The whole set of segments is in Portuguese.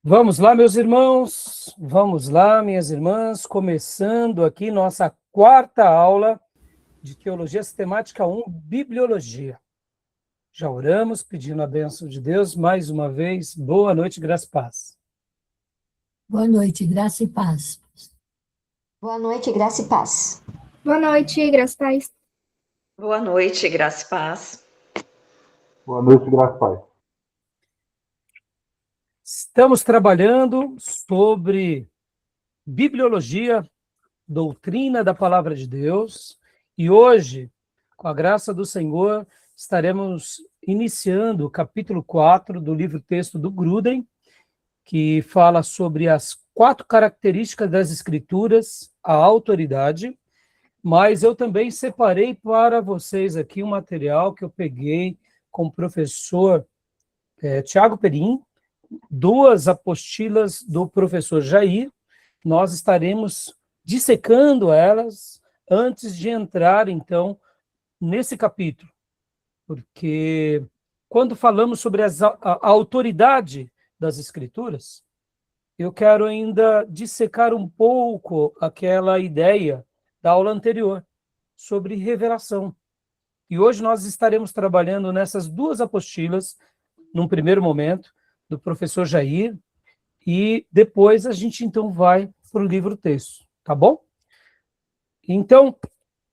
Vamos lá, meus irmãos, vamos lá, minhas irmãs, começando aqui nossa quarta aula de Teologia Sistemática 1, Bibliologia. Já oramos, pedindo a bênção de Deus, mais uma vez, boa noite, graça e paz. Boa noite, graça e paz. Boa noite, graça e paz. Boa noite, graças a Deus. Boa noite, graça e paz. Boa noite, graças a Deus. Estamos trabalhando sobre bibliologia, doutrina da palavra de Deus, e hoje, com a graça do Senhor, estaremos iniciando o capítulo 4 do livro-texto do Grudem, que fala sobre as 4 características das Escrituras, a autoridade, mas eu também separei para vocês aqui um material que eu peguei com o professor Tiago Perim, 2 apostilas do professor Jair. Nós estaremos dissecando elas antes de entrar, então, nesse capítulo, porque quando falamos sobre a autoridade das Escrituras, eu quero ainda dissecar um pouco aquela ideia da aula anterior, sobre revelação. E hoje nós estaremos trabalhando nessas 2 apostilas, num primeiro momento, do professor Jair, e depois a gente então vai para o livro-texto, tá bom? Então,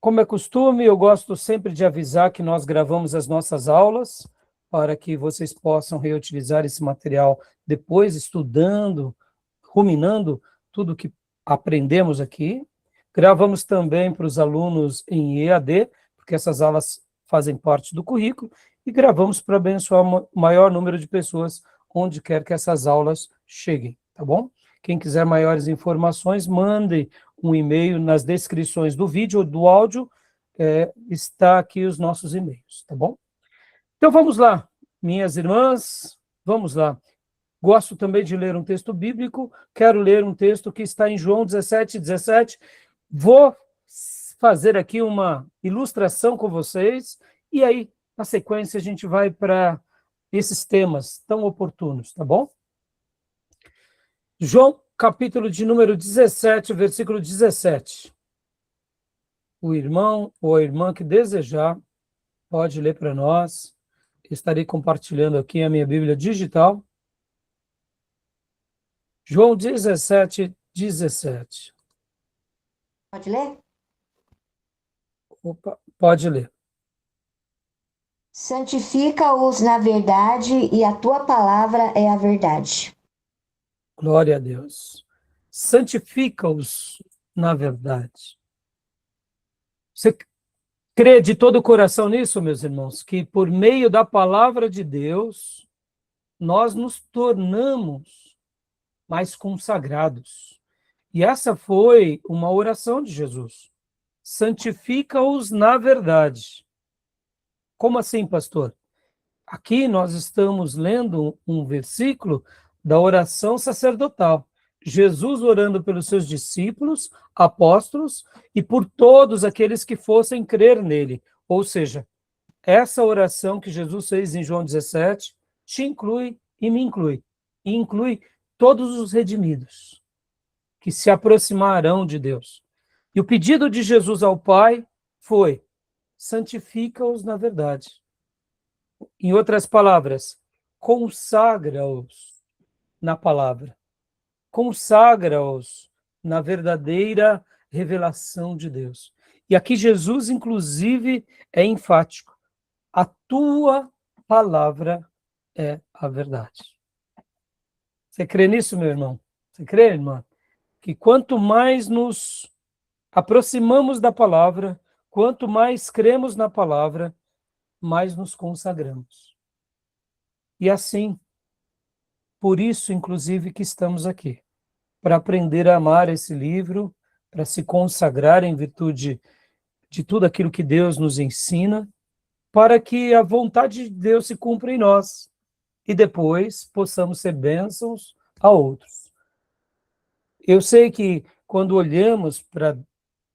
como é costume, eu gosto sempre de avisar que nós gravamos as nossas aulas, para que vocês possam reutilizar esse material depois, estudando, ruminando tudo que aprendemos aqui. Gravamos também para os alunos em EAD, porque essas aulas fazem parte do currículo, e gravamos para abençoar o maior número de pessoas onde quer que essas aulas cheguem, tá bom? Quem quiser maiores informações, mande um e-mail nas descrições do vídeo ou do áudio, está aqui os nossos e-mails, tá bom? Então vamos lá, minhas irmãs, vamos lá. Gosto também de ler um texto bíblico, quero ler um texto que está em João 17:17. Vou fazer aqui uma ilustração com vocês, e aí, na sequência, a gente vai para esses temas tão oportunos, tá bom? João, capítulo de número 17, versículo 17. O irmão ou a irmã que desejar pode ler para nós. Estarei compartilhando aqui a minha Bíblia digital. João 17, 17. Pode ler? Opa, pode ler. Santifica-os na verdade, e a tua palavra é a verdade. Glória a Deus. Santifica-os na verdade. Você crê de todo o coração nisso, meus irmãos? Que por meio da palavra de Deus, nós nos tornamos mais consagrados. E essa foi uma oração de Jesus. Santifica-os na verdade. Como assim, pastor? Aqui nós estamos lendo um versículo da oração sacerdotal. Jesus orando pelos seus discípulos, apóstolos, e por todos aqueles que fossem crer nele. Ou seja, essa oração que Jesus fez em João 17 te inclui e me inclui. E inclui todos os redimidos que se aproximarão de Deus. E o pedido de Jesus ao Pai foi: santifica-os na verdade. Em outras palavras, consagra-os na palavra. Consagra-os na verdadeira revelação de Deus. E aqui Jesus, inclusive, é enfático. A tua palavra é a verdade. Você crê nisso, meu irmão? Você crê, irmã? Que quanto mais nos aproximamos da palavra, quanto mais cremos na palavra, mais nos consagramos. E assim, por isso, inclusive, que estamos aqui, para aprender a amar esse livro, para se consagrar em virtude de tudo aquilo que Deus nos ensina, para que a vontade de Deus se cumpra em nós, e depois possamos ser bênçãos a outros. Eu sei que quando olhamos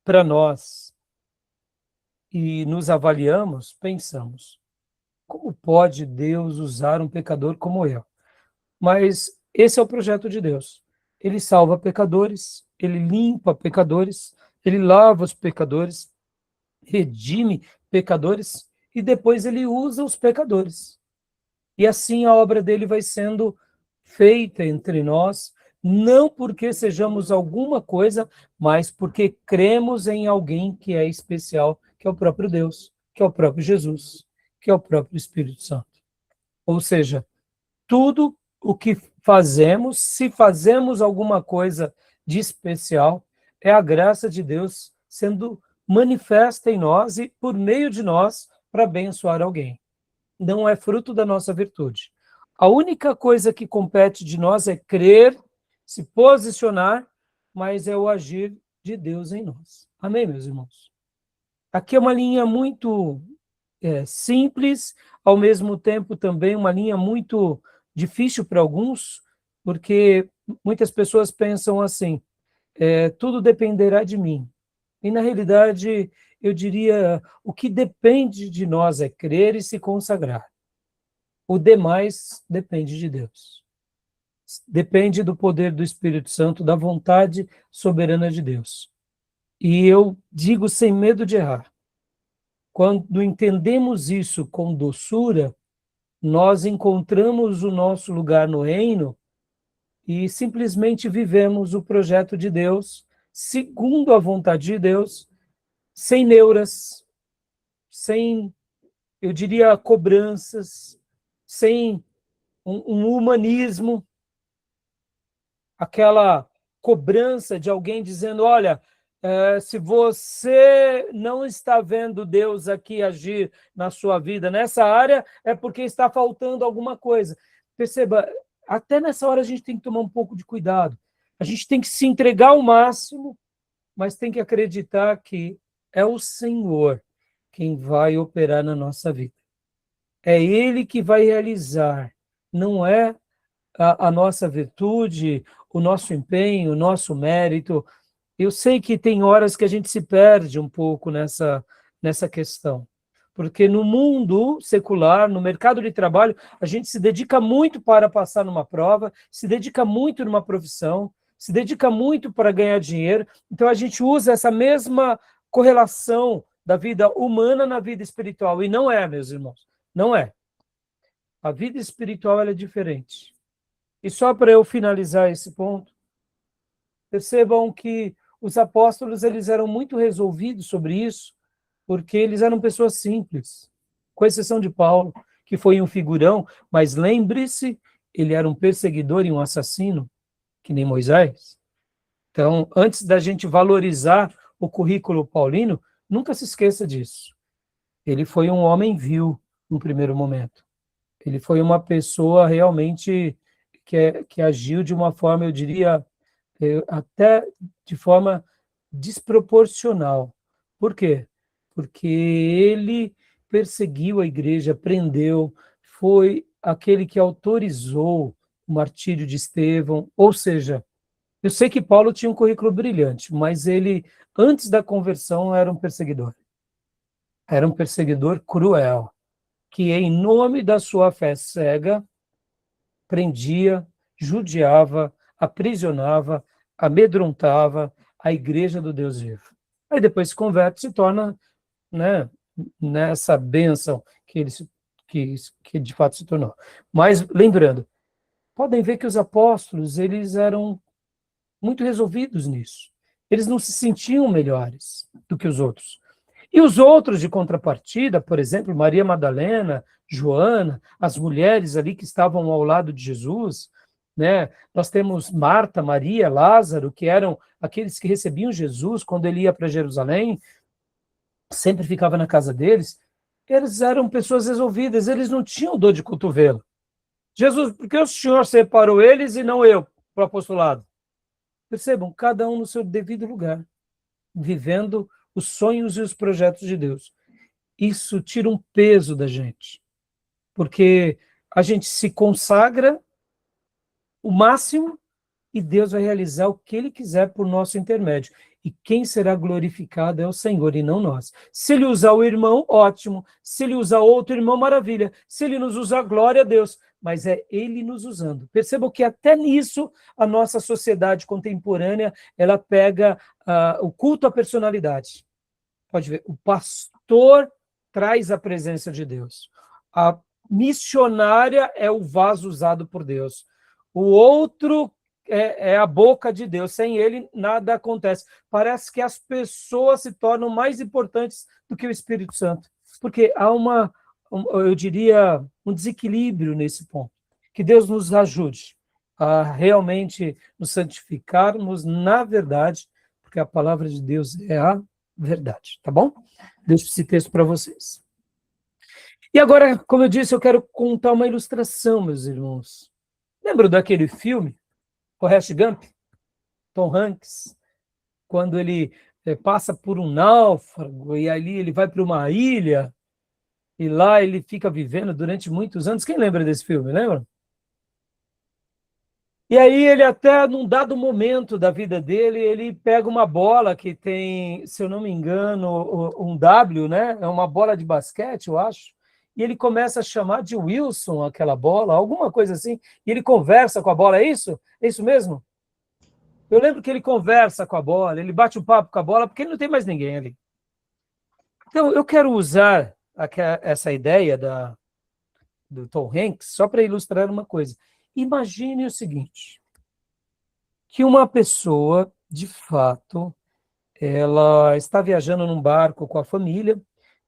para nós e nos avaliamos, pensamos: como pode Deus usar um pecador como eu? Mas Esse é o projeto de Deus. Ele salva pecadores, ele limpa pecadores, ele lava os pecadores, redime pecadores e depois ele usa os pecadores. E assim a obra dele vai sendo feita entre nós, não porque sejamos alguma coisa, mas porque cremos em alguém que é especial, que é o próprio Deus, que é o próprio Jesus, que é o próprio Espírito Santo. Ou seja, tudo o que fazemos, se fazemos alguma coisa de especial, é a graça de Deus sendo manifesta em nós e por meio de nós para abençoar alguém. Não é fruto da nossa virtude. A única coisa que compete de nós é crer, se posicionar, mas é o agir de Deus em nós. Amém, meus irmãos? Aqui é uma linha muito simples, ao mesmo tempo também uma linha muito difícil para alguns, porque muitas pessoas pensam assim, tudo dependerá de mim. E na realidade, eu diria, o que depende de nós é crer e se consagrar. O demais depende de Deus. Depende do poder do Espírito Santo, da vontade soberana de Deus. E eu digo sem medo de errar, quando entendemos isso com doçura, nós encontramos o nosso lugar no reino e simplesmente vivemos o projeto de Deus, segundo a vontade de Deus, sem neuras, sem, eu diria, cobranças, sem um humanismo, aquela cobrança de alguém dizendo, olha, se você não está vendo Deus aqui agir na sua vida, nessa área, é porque está faltando alguma coisa. Perceba, até nessa hora a gente tem que tomar um pouco de cuidado. A gente tem que se entregar ao máximo, mas tem que acreditar que é o Senhor quem vai operar na nossa vida. É Ele que vai realizar, não é a nossa virtude, o nosso empenho, o nosso mérito. Eu sei que tem horas que a gente se perde um pouco nessa questão, porque no mundo secular, no mercado de trabalho, a gente se dedica muito para passar numa prova, se dedica muito numa profissão, se dedica muito para ganhar dinheiro, então a gente usa essa mesma correlação da vida humana na vida espiritual, e não é, meus irmãos, não é. A vida espiritual ela é diferente. E só para eu finalizar esse ponto, percebam que os apóstolos eles eram muito resolvidos sobre isso, porque eles eram pessoas simples, com exceção de Paulo, que foi um figurão, mas lembre-se, ele era um perseguidor e um assassino, que nem Moisés. Então, antes da gente valorizar o currículo paulino, nunca se esqueça disso. Ele foi um homem vil no primeiro momento. Ele foi uma pessoa realmente que agiu de uma forma, eu diria, até de forma desproporcional. Por quê? Porque ele perseguiu a igreja, prendeu, foi aquele que autorizou o martírio de Estevão. Ou seja, eu sei que Paulo tinha um currículo brilhante, mas ele, antes da conversão, era um perseguidor. Era um perseguidor cruel, que em nome da sua fé cega, prendia, judiava, aprisionava, amedrontava a igreja do Deus vivo. Aí depois se converte, se torna, né, nessa bênção que ele que de fato se tornou. Mas, lembrando, podem ver que os apóstolos, eles eram muito resolvidos nisso. Eles não se sentiam melhores do que os outros. E os outros, de contrapartida, por exemplo, Maria Madalena, Joana, as mulheres ali que estavam ao lado de Jesus, né? Nós temos Marta, Maria, Lázaro, que eram aqueles que recebiam Jesus quando ele ia para Jerusalém, sempre ficava na casa deles. Eles eram pessoas resolvidas, eles não tinham dor de cotovelo. Jesus, por que o Senhor separou eles e não eu, para o apostolado? Percebam, cada um no seu devido lugar, vivendo os sonhos e os projetos de Deus. Isso tira um peso da gente, porque a gente se consagra o máximo e Deus vai realizar o que Ele quiser por nosso intermédio. E quem será glorificado é o Senhor e não nós. Se Ele usar o irmão, ótimo. Se Ele usar outro irmão, maravilha. Se Ele nos usar, glória a Deus. mas é Ele nos usando. Percebam que até nisso a nossa sociedade contemporânea ela pega o culto à personalidade. Pode ver, o pastor traz a presença de Deus. A missionária é o vaso usado por Deus. O outro é a boca de Deus. Sem ele, nada acontece. Parece que as pessoas se tornam mais importantes do que o Espírito Santo. Porque há eu diria, um desequilíbrio nesse ponto. Que Deus nos ajude a realmente nos santificarmos na verdade, porque a palavra de Deus é a verdade, tá bom? Deixo esse texto para vocês. E agora, como eu disse, eu quero contar uma ilustração, meus irmãos. Lembram daquele filme, Forrest Gump? Tom Hanks, quando ele passa por um náufrago e ali ele vai para uma ilha e lá ele fica vivendo durante muitos anos. Quem lembra desse filme, lembra? E aí ele até, num dado momento da vida dele, ele pega uma bola que tem, se eu não me engano, um W, né? É uma bola de basquete, eu acho. E ele começa a chamar de Wilson aquela bola, alguma coisa assim. E ele conversa com a bola, é isso? É isso mesmo? Eu lembro que ele conversa com a bola, ele bate um papo com a bola, porque ele não tem mais ninguém ali. Então, eu quero usar essa ideia do Tom Hanks só para ilustrar uma coisa. Imagine o seguinte, que uma pessoa, de fato, ela está viajando num barco com a família,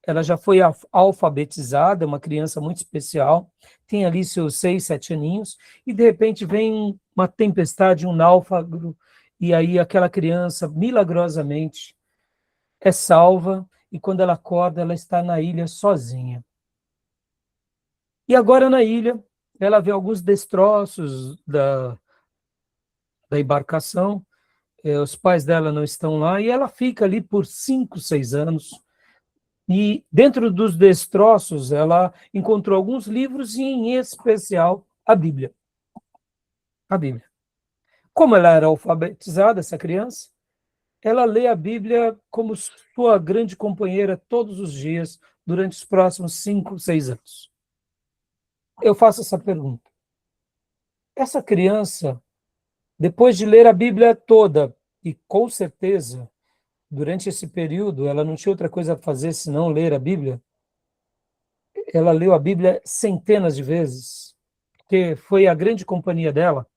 ela já foi alfabetizada, é uma criança muito especial, tem ali seus 6, 7 aninhos, e de repente vem uma tempestade, um náufrago, e aí aquela criança, milagrosamente, é salva, e quando ela acorda, ela está na ilha sozinha. E agora na ilha, ela vê alguns destroços da embarcação, os pais dela não estão lá, e ela fica ali por 5, 6 anos. E dentro dos destroços, ela encontrou alguns livros, e em especial a Bíblia. A Bíblia. Como ela era alfabetizada, essa criança, ela lê a Bíblia como sua grande companheira todos os dias, durante os próximos 5, 6 anos. Eu faço essa pergunta. Essa criança, depois de ler a Bíblia toda, e com certeza, durante esse período, ela não tinha outra coisa a fazer senão ler a Bíblia, ela leu a Bíblia centenas de vezes, porque foi a grande companhia dela.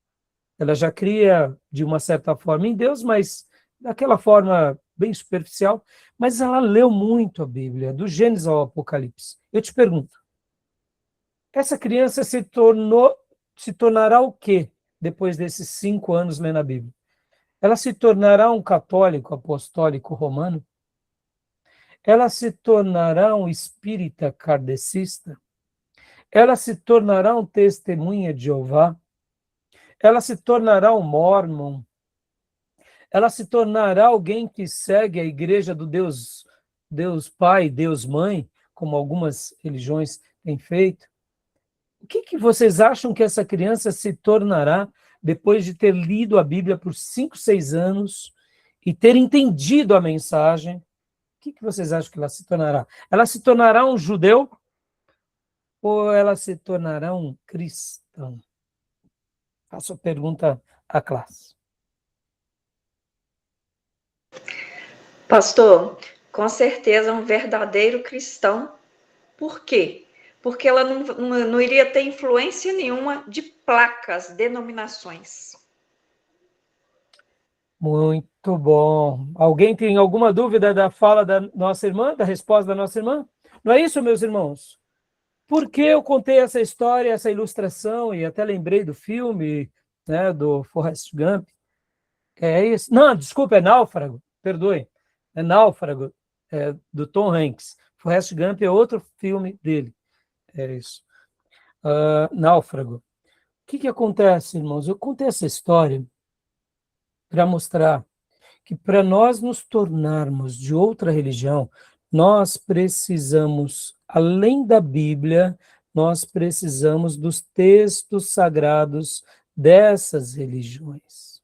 Ela já cria, de uma certa forma, em Deus, mas daquela forma bem superficial, mas ela leu muito a Bíblia, do Gênesis ao Apocalipse. Eu te pergunto, essa criança se tornará o quê depois desses 5 anos lendo a Bíblia? Ela se tornará um católico apostólico romano? Ela se tornará um espírita kardecista? Ela se tornará um testemunha de Jeová? Ela se tornará um mórmon? Ela se tornará alguém que segue a igreja do Deus Pai, Deus Mãe, como algumas religiões têm feito? O que vocês acham que essa criança se tornará depois de ter lido a Bíblia por 5, 6 anos e ter entendido a mensagem? O que vocês acham que ela se tornará? Ela se tornará um judeu ou ela se tornará um cristão? Faço a pergunta à classe. Pastor, com certeza um verdadeiro cristão. Por quê? Porque ela não iria ter influência nenhuma de placas, denominações. Muito bom. Alguém tem alguma dúvida da fala da nossa irmã, da resposta da nossa irmã? Não é isso, meus irmãos? Por que eu contei essa história, essa ilustração, e até lembrei do filme, né, do Forrest Gump? É isso? Não, desculpa, é Náufrago, perdoe. É Náufrago, do Tom Hanks. Forrest Gump é outro filme dele. É isso. Náufrago. O que acontece, irmãos? Eu contei essa história para mostrar que para nós nos tornarmos de outra religião, nós precisamos, além da Bíblia, nós precisamos dos textos sagrados dessas religiões.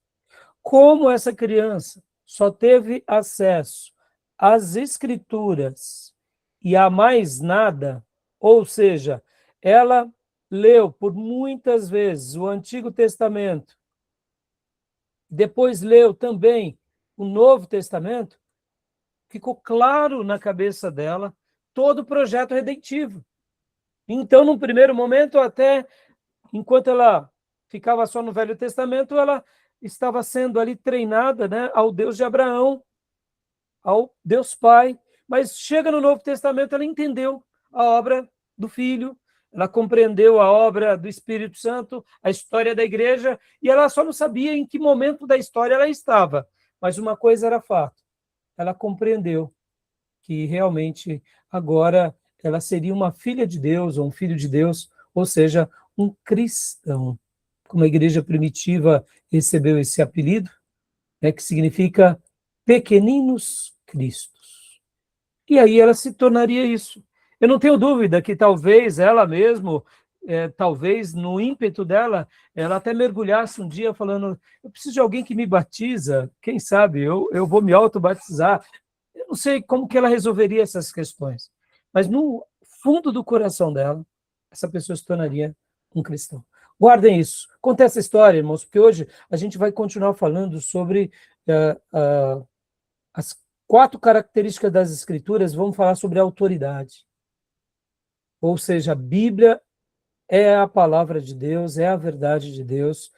Como essa criança só teve acesso às escrituras e a mais nada, ou seja, ela leu por muitas vezes o Antigo Testamento, depois leu também o Novo Testamento, ficou claro na cabeça dela todo o projeto redentivo. Então, num primeiro momento, até enquanto ela ficava só no Velho Testamento, ela estava sendo ali treinada, né, ao Deus de Abraão, ao Deus Pai. Mas chega no Novo Testamento, ela entendeu a obra do Filho, ela compreendeu a obra do Espírito Santo, a história da igreja, e ela só não sabia em que momento da história ela estava. Mas uma coisa era fato, ela compreendeu que realmente agora ela seria uma filha de Deus, ou um filho de Deus, ou seja, um cristão. Como a igreja primitiva recebeu esse apelido, né, que significa pequeninos cristos. E aí ela se tornaria isso. Eu não tenho dúvida que talvez ela mesma, talvez no ímpeto dela, ela até mergulhasse um dia falando, eu preciso de alguém que me batiza, quem sabe, eu vou me autobatizar. Eu não sei como que ela resolveria essas questões, mas no fundo do coração dela, essa pessoa se tornaria um cristão. Guardem isso. Conta essa história, irmãos, porque hoje a gente vai continuar falando sobre as 4 características das Escrituras. Vamos falar sobre a autoridade. Ou seja, a Bíblia é a palavra de Deus, é a verdade de Deus,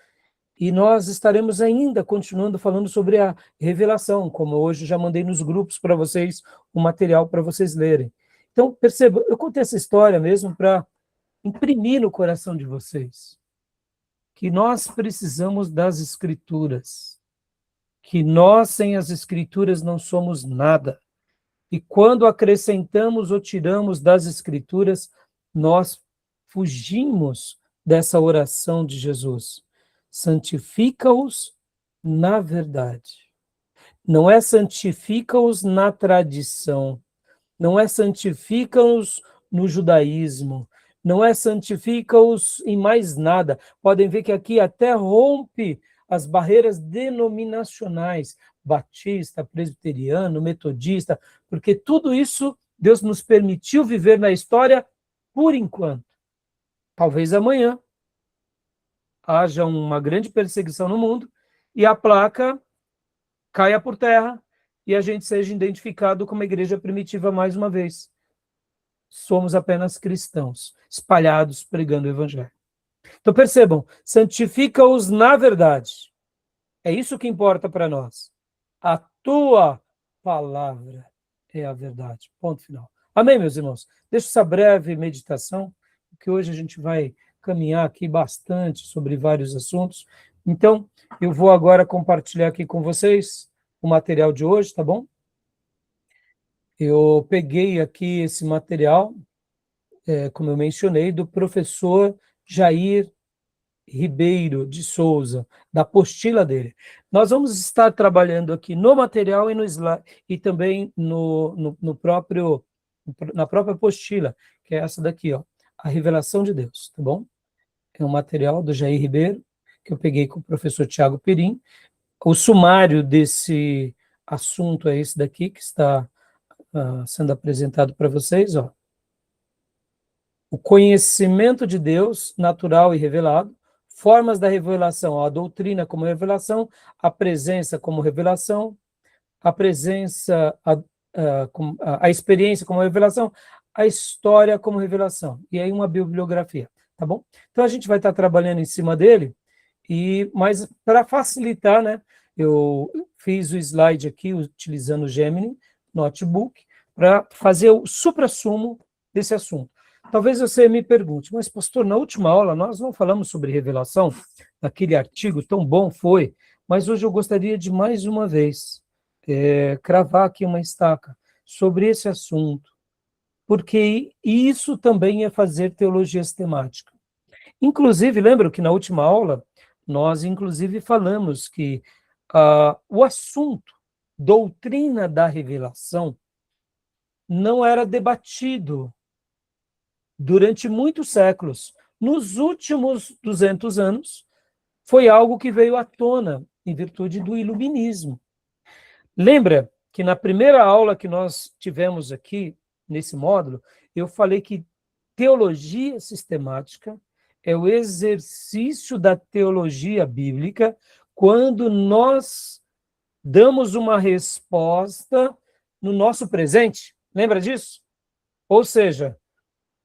e nós estaremos ainda continuando falando sobre a revelação, como hoje já mandei nos grupos para vocês o material para vocês lerem. Então, perceba, eu contei essa história mesmo para imprimir no coração de vocês que nós precisamos das Escrituras, que nós sem as Escrituras não somos nada. E quando acrescentamos ou tiramos das Escrituras, nós fugimos dessa oração de Jesus. Santifica-os na verdade. Não é santifica-os na tradição, não é santifica-os no judaísmo, não é santifica-os em mais nada. Podem ver que aqui até rompe as barreiras denominacionais, batista, presbiteriano, metodista, porque tudo isso Deus nos permitiu viver na história por enquanto. Talvez amanhã haja uma grande perseguição no mundo e a placa caia por terra e a gente seja identificado como igreja primitiva mais uma vez. Somos apenas cristãos, espalhados pregando o evangelho. Então percebam, santifica-os na verdade. É isso que importa para nós. A tua palavra é a verdade. Ponto final. Amém, meus irmãos? Deixa essa breve meditação, porque hoje a gente vai caminhar aqui bastante sobre vários assuntos. Então, eu vou agora compartilhar aqui com vocês o material de hoje, tá bom? Eu peguei aqui esse material, como eu mencionei, do professor Jair Ribeiro de Souza, da apostila dele. Nós vamos estar trabalhando aqui no material e no slide, e também na própria apostila, que é essa daqui, ó, a revelação de Deus, tá bom? É um material do Jair Ribeiro, que eu peguei com o professor Tiago Perim. O sumário desse assunto é esse daqui, que está sendo apresentado para vocês, ó. O conhecimento de Deus, natural e revelado, formas da revelação, a doutrina como revelação, a presença como revelação, a presença, a experiência como revelação, a história como revelação, e aí uma bibliografia, tá bom? Então a gente vai estar trabalhando em cima dele, mas para facilitar, né, eu fiz o slide aqui utilizando o Gemini Notebook para fazer o suprassumo desse assunto. Talvez você me pergunte, mas pastor, na última aula nós não falamos sobre revelação, aquele artigo tão bom foi, mas hoje eu gostaria de mais uma vez cravar aqui uma estaca sobre esse assunto, porque isso também é fazer teologia sistemática. Inclusive, lembro que na última aula nós inclusive falamos que o assunto doutrina da revelação não era debatido durante muitos séculos. Nos últimos 200 anos, foi algo que veio à tona em virtude do iluminismo. Lembra que na primeira aula que nós tivemos aqui, nesse módulo, eu falei que teologia sistemática é o exercício da teologia bíblica quando nós damos uma resposta no nosso presente. Lembra disso? Ou seja,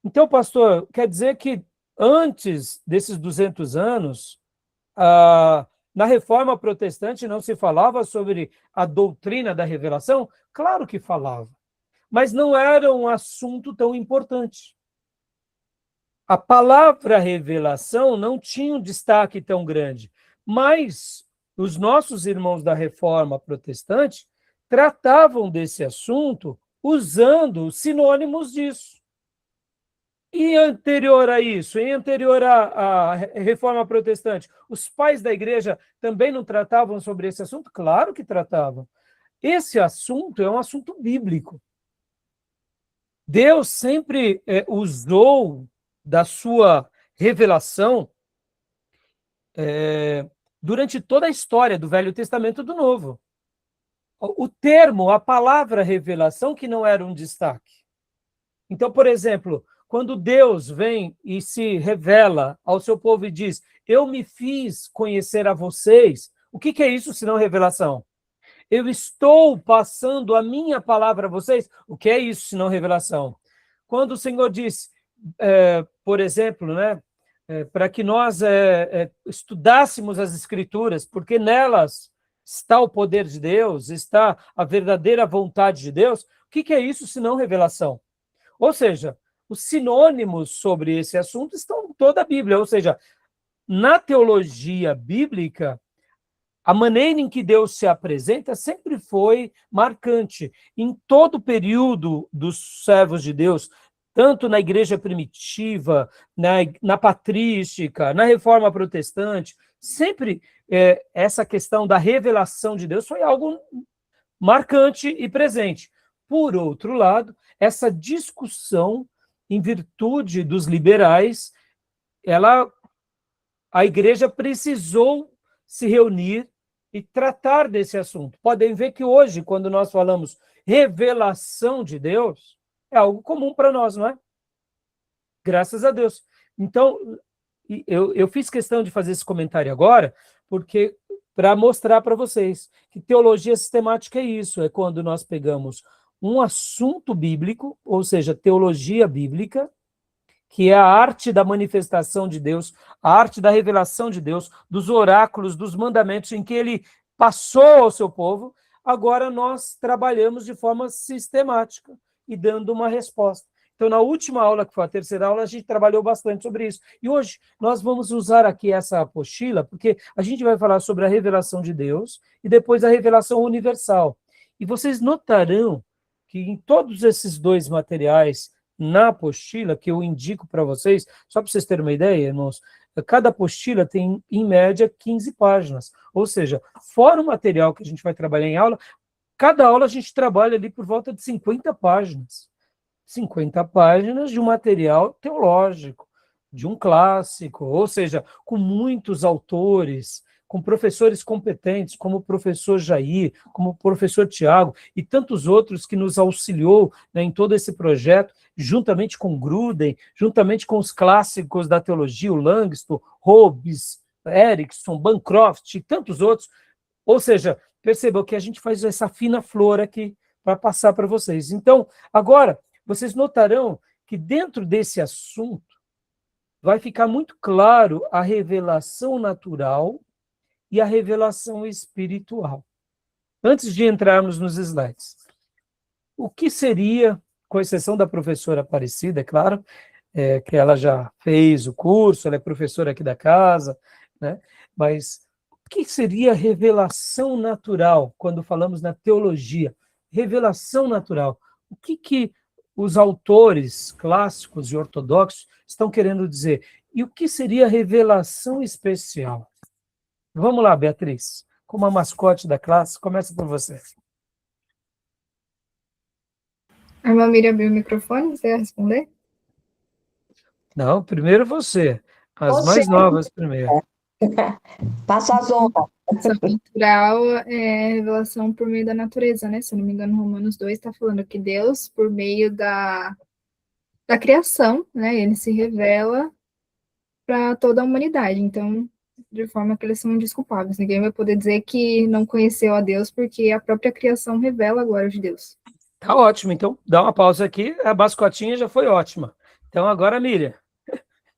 então, pastor, quer dizer que antes desses 200 anos, na Reforma Protestante não se falava sobre a doutrina da revelação? Claro que falava, mas não era um assunto tão importante. A palavra revelação não tinha um destaque tão grande, mas os nossos irmãos da Reforma Protestante tratavam desse assunto usando sinônimos disso. E anterior a isso, e anterior à Reforma Protestante, os pais da igreja também não tratavam sobre esse assunto? Claro que tratavam. Esse assunto é um assunto bíblico. Deus sempre usou da sua revelação durante toda a história do Velho Testamento e do Novo. O termo, a palavra revelação, que não era um destaque. Então, por exemplo, quando Deus vem e se revela ao seu povo e diz, eu me fiz conhecer a vocês, o que é isso senão revelação? Eu estou passando a minha palavra a vocês, o que é isso senão revelação? Quando o Senhor diz, por exemplo, né, para que nós estudássemos as Escrituras, porque nelas está o poder de Deus, está a verdadeira vontade de Deus, o que é isso senão revelação? Ou seja, os sinônimos sobre esse assunto estão em toda a Bíblia, ou seja, na teologia bíblica, a maneira em que Deus se apresenta sempre foi marcante. Em todo o período dos servos de Deus, tanto na igreja primitiva, na patrística, na reforma protestante, sempre essa questão da revelação de Deus foi algo marcante e presente. Por outro lado, essa discussão, em virtude dos liberais, a igreja precisou se reunir e tratar desse assunto. Podem ver que hoje, quando nós falamos revelação de Deus, é algo comum para nós, não é? Graças a Deus. Então, eu fiz questão de fazer esse comentário agora, porque para mostrar para vocês que teologia sistemática é isso, é quando nós pegamos um assunto bíblico, ou seja, teologia bíblica, que é a arte da manifestação de Deus, a arte da revelação de Deus, dos oráculos, dos mandamentos em que ele passou ao seu povo, agora nós trabalhamos de forma sistemática e dando uma resposta. Então, na última aula, que foi a terceira aula, a gente trabalhou bastante sobre isso. E hoje nós vamos usar aqui essa apostila, porque a gente vai falar sobre a revelação de Deus e depois a revelação universal. E vocês notarão que em todos esses dois materiais, na apostila, que eu indico para vocês, só para vocês terem uma ideia, irmãos, cada apostila tem, em média, 15 páginas. Ou seja, fora o material que a gente vai trabalhar em aula, cada aula a gente trabalha ali por volta de 50 páginas. 50 páginas de um material teológico, de um clássico, ou seja, com muitos autores, com professores competentes, como o professor Jair, como o professor Tiago, e tantos outros que nos auxiliou, né, em todo esse projeto, juntamente com Gruden, juntamente com os clássicos da teologia, o Langston, Hobbes, Erickson, Bancroft e tantos outros. Ou seja, percebam que a gente faz essa fina flor aqui para passar para vocês. Então, agora, vocês notarão que dentro desse assunto vai ficar muito claro a revelação natural e a revelação espiritual. Antes de entrarmos nos slides, o que seria, com exceção da professora Aparecida, é claro, que ela já fez o curso, ela é professora aqui da casa, né? Mas o que seria revelação natural, quando falamos na teologia? Revelação natural. O que os autores clássicos e ortodoxos estão querendo dizer? E o que seria revelação especial? Vamos lá, Beatriz. Como a mascote da classe, começa por você. A irmã Miriam abriu o microfone, você vai responder? Não, primeiro você. As Você. mais novas primeiro. Passo as honras. Revelação natural é revelação por meio da natureza, né? Se eu não me engano, Romanos 2 está falando que Deus, por meio da criação, né? Ele se revela para toda a humanidade. Então, de forma que eles são indesculpáveis. Ninguém vai poder dizer que não conheceu a Deus, porque a própria criação revela a glória de Deus. Tá ótimo, então dá uma pausa aqui, a bascotinha já foi ótima. Então agora, Miriam,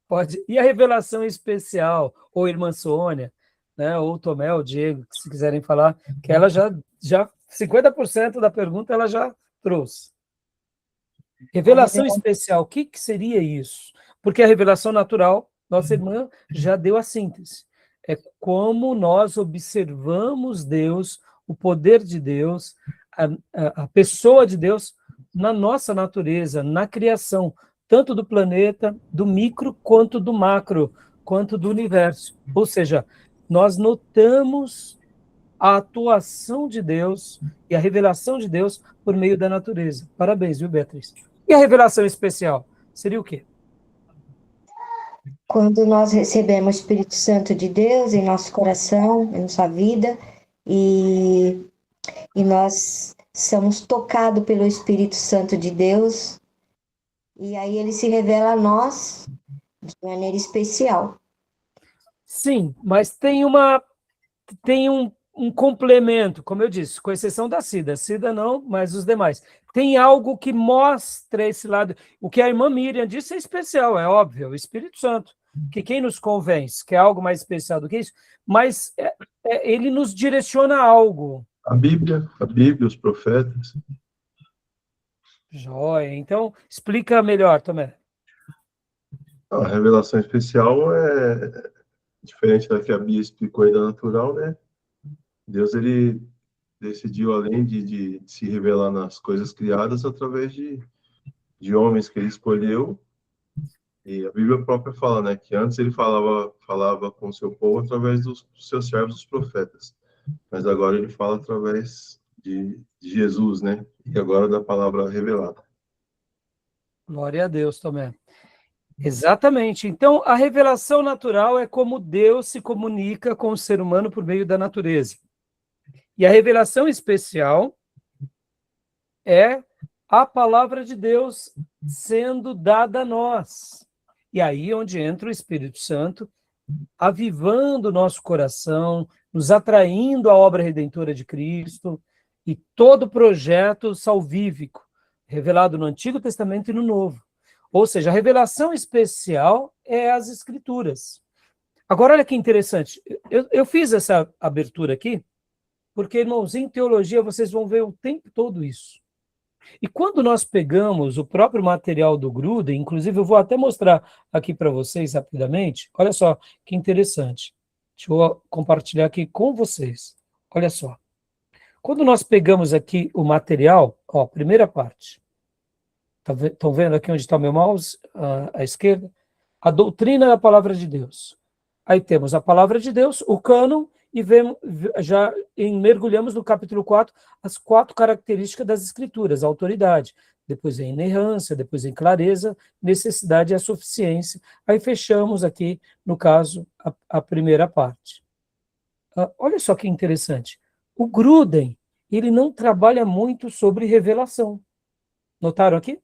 pode. E a revelação especial, ou irmã Sônia, né, ou o Tomé, ou o Diego, se quiserem falar, que ela já 50% da pergunta ela já trouxe. Revelação especial, o que seria isso? Porque a revelação natural, nossa irmã já deu a síntese. É como nós observamos Deus, o poder de Deus, a pessoa de Deus na nossa natureza, na criação, tanto do planeta, do micro, quanto do macro, quanto do universo. Ou seja, nós notamos a atuação de Deus e a revelação de Deus por meio da natureza. Parabéns, viu, Beatriz? E a revelação especial seria o quê? Quando nós recebemos o Espírito Santo de Deus em nosso coração, em nossa vida, e nós somos tocados pelo Espírito Santo de Deus, e aí ele se revela a nós de maneira especial. Sim, mas tem um complemento, como eu disse, com exceção da Cida. Cida não, mas os demais. Tem algo que mostra esse lado. O que a irmã Miriam disse é especial, é óbvio, o Espírito Santo. Que quem nos convence que é algo mais especial do que isso, mas ele nos direciona a algo. A Bíblia, os profetas. Joia. Então, explica melhor, Tomé. A revelação especial é diferente da que a Bíblia explicou aí da natural, né? Deus, ele decidiu, além de se revelar nas coisas criadas, através de homens que ele escolheu. E a Bíblia própria fala, né, que antes ele falava com o seu povo através dos seus servos, os profetas. Mas agora ele fala através de Jesus, né? E agora da palavra revelada. Glória a Deus, Tomé. Exatamente. Então, a revelação natural é como Deus se comunica com o ser humano por meio da natureza. E a revelação especial é a palavra de Deus sendo dada a nós. E aí é onde entra o Espírito Santo, avivando o nosso coração, nos atraindo à obra redentora de Cristo e todo o projeto salvífico, revelado no Antigo Testamento e no Novo. Ou seja, a revelação especial é as Escrituras. Agora, olha que interessante, eu fiz essa abertura aqui, porque, irmãos, em teologia vocês vão ver o tempo todo isso. E quando nós pegamos o próprio material do Gruden, inclusive eu vou até mostrar aqui para vocês rapidamente, olha só que interessante. Deixa eu compartilhar aqui com vocês. Olha só. Quando nós pegamos aqui o material, ó, primeira parte. Estão vendo aqui onde está o meu mouse? À esquerda? A doutrina da palavra de Deus. Aí temos a palavra de Deus, o cânon, e mergulhamos no capítulo 4, as 4 características das Escrituras, a autoridade, depois a inerrância, depois a clareza, necessidade e a suficiência. Aí fechamos aqui, no caso, a primeira parte. Olha só que interessante. O Gruden, ele não trabalha muito sobre revelação. Notaram aqui?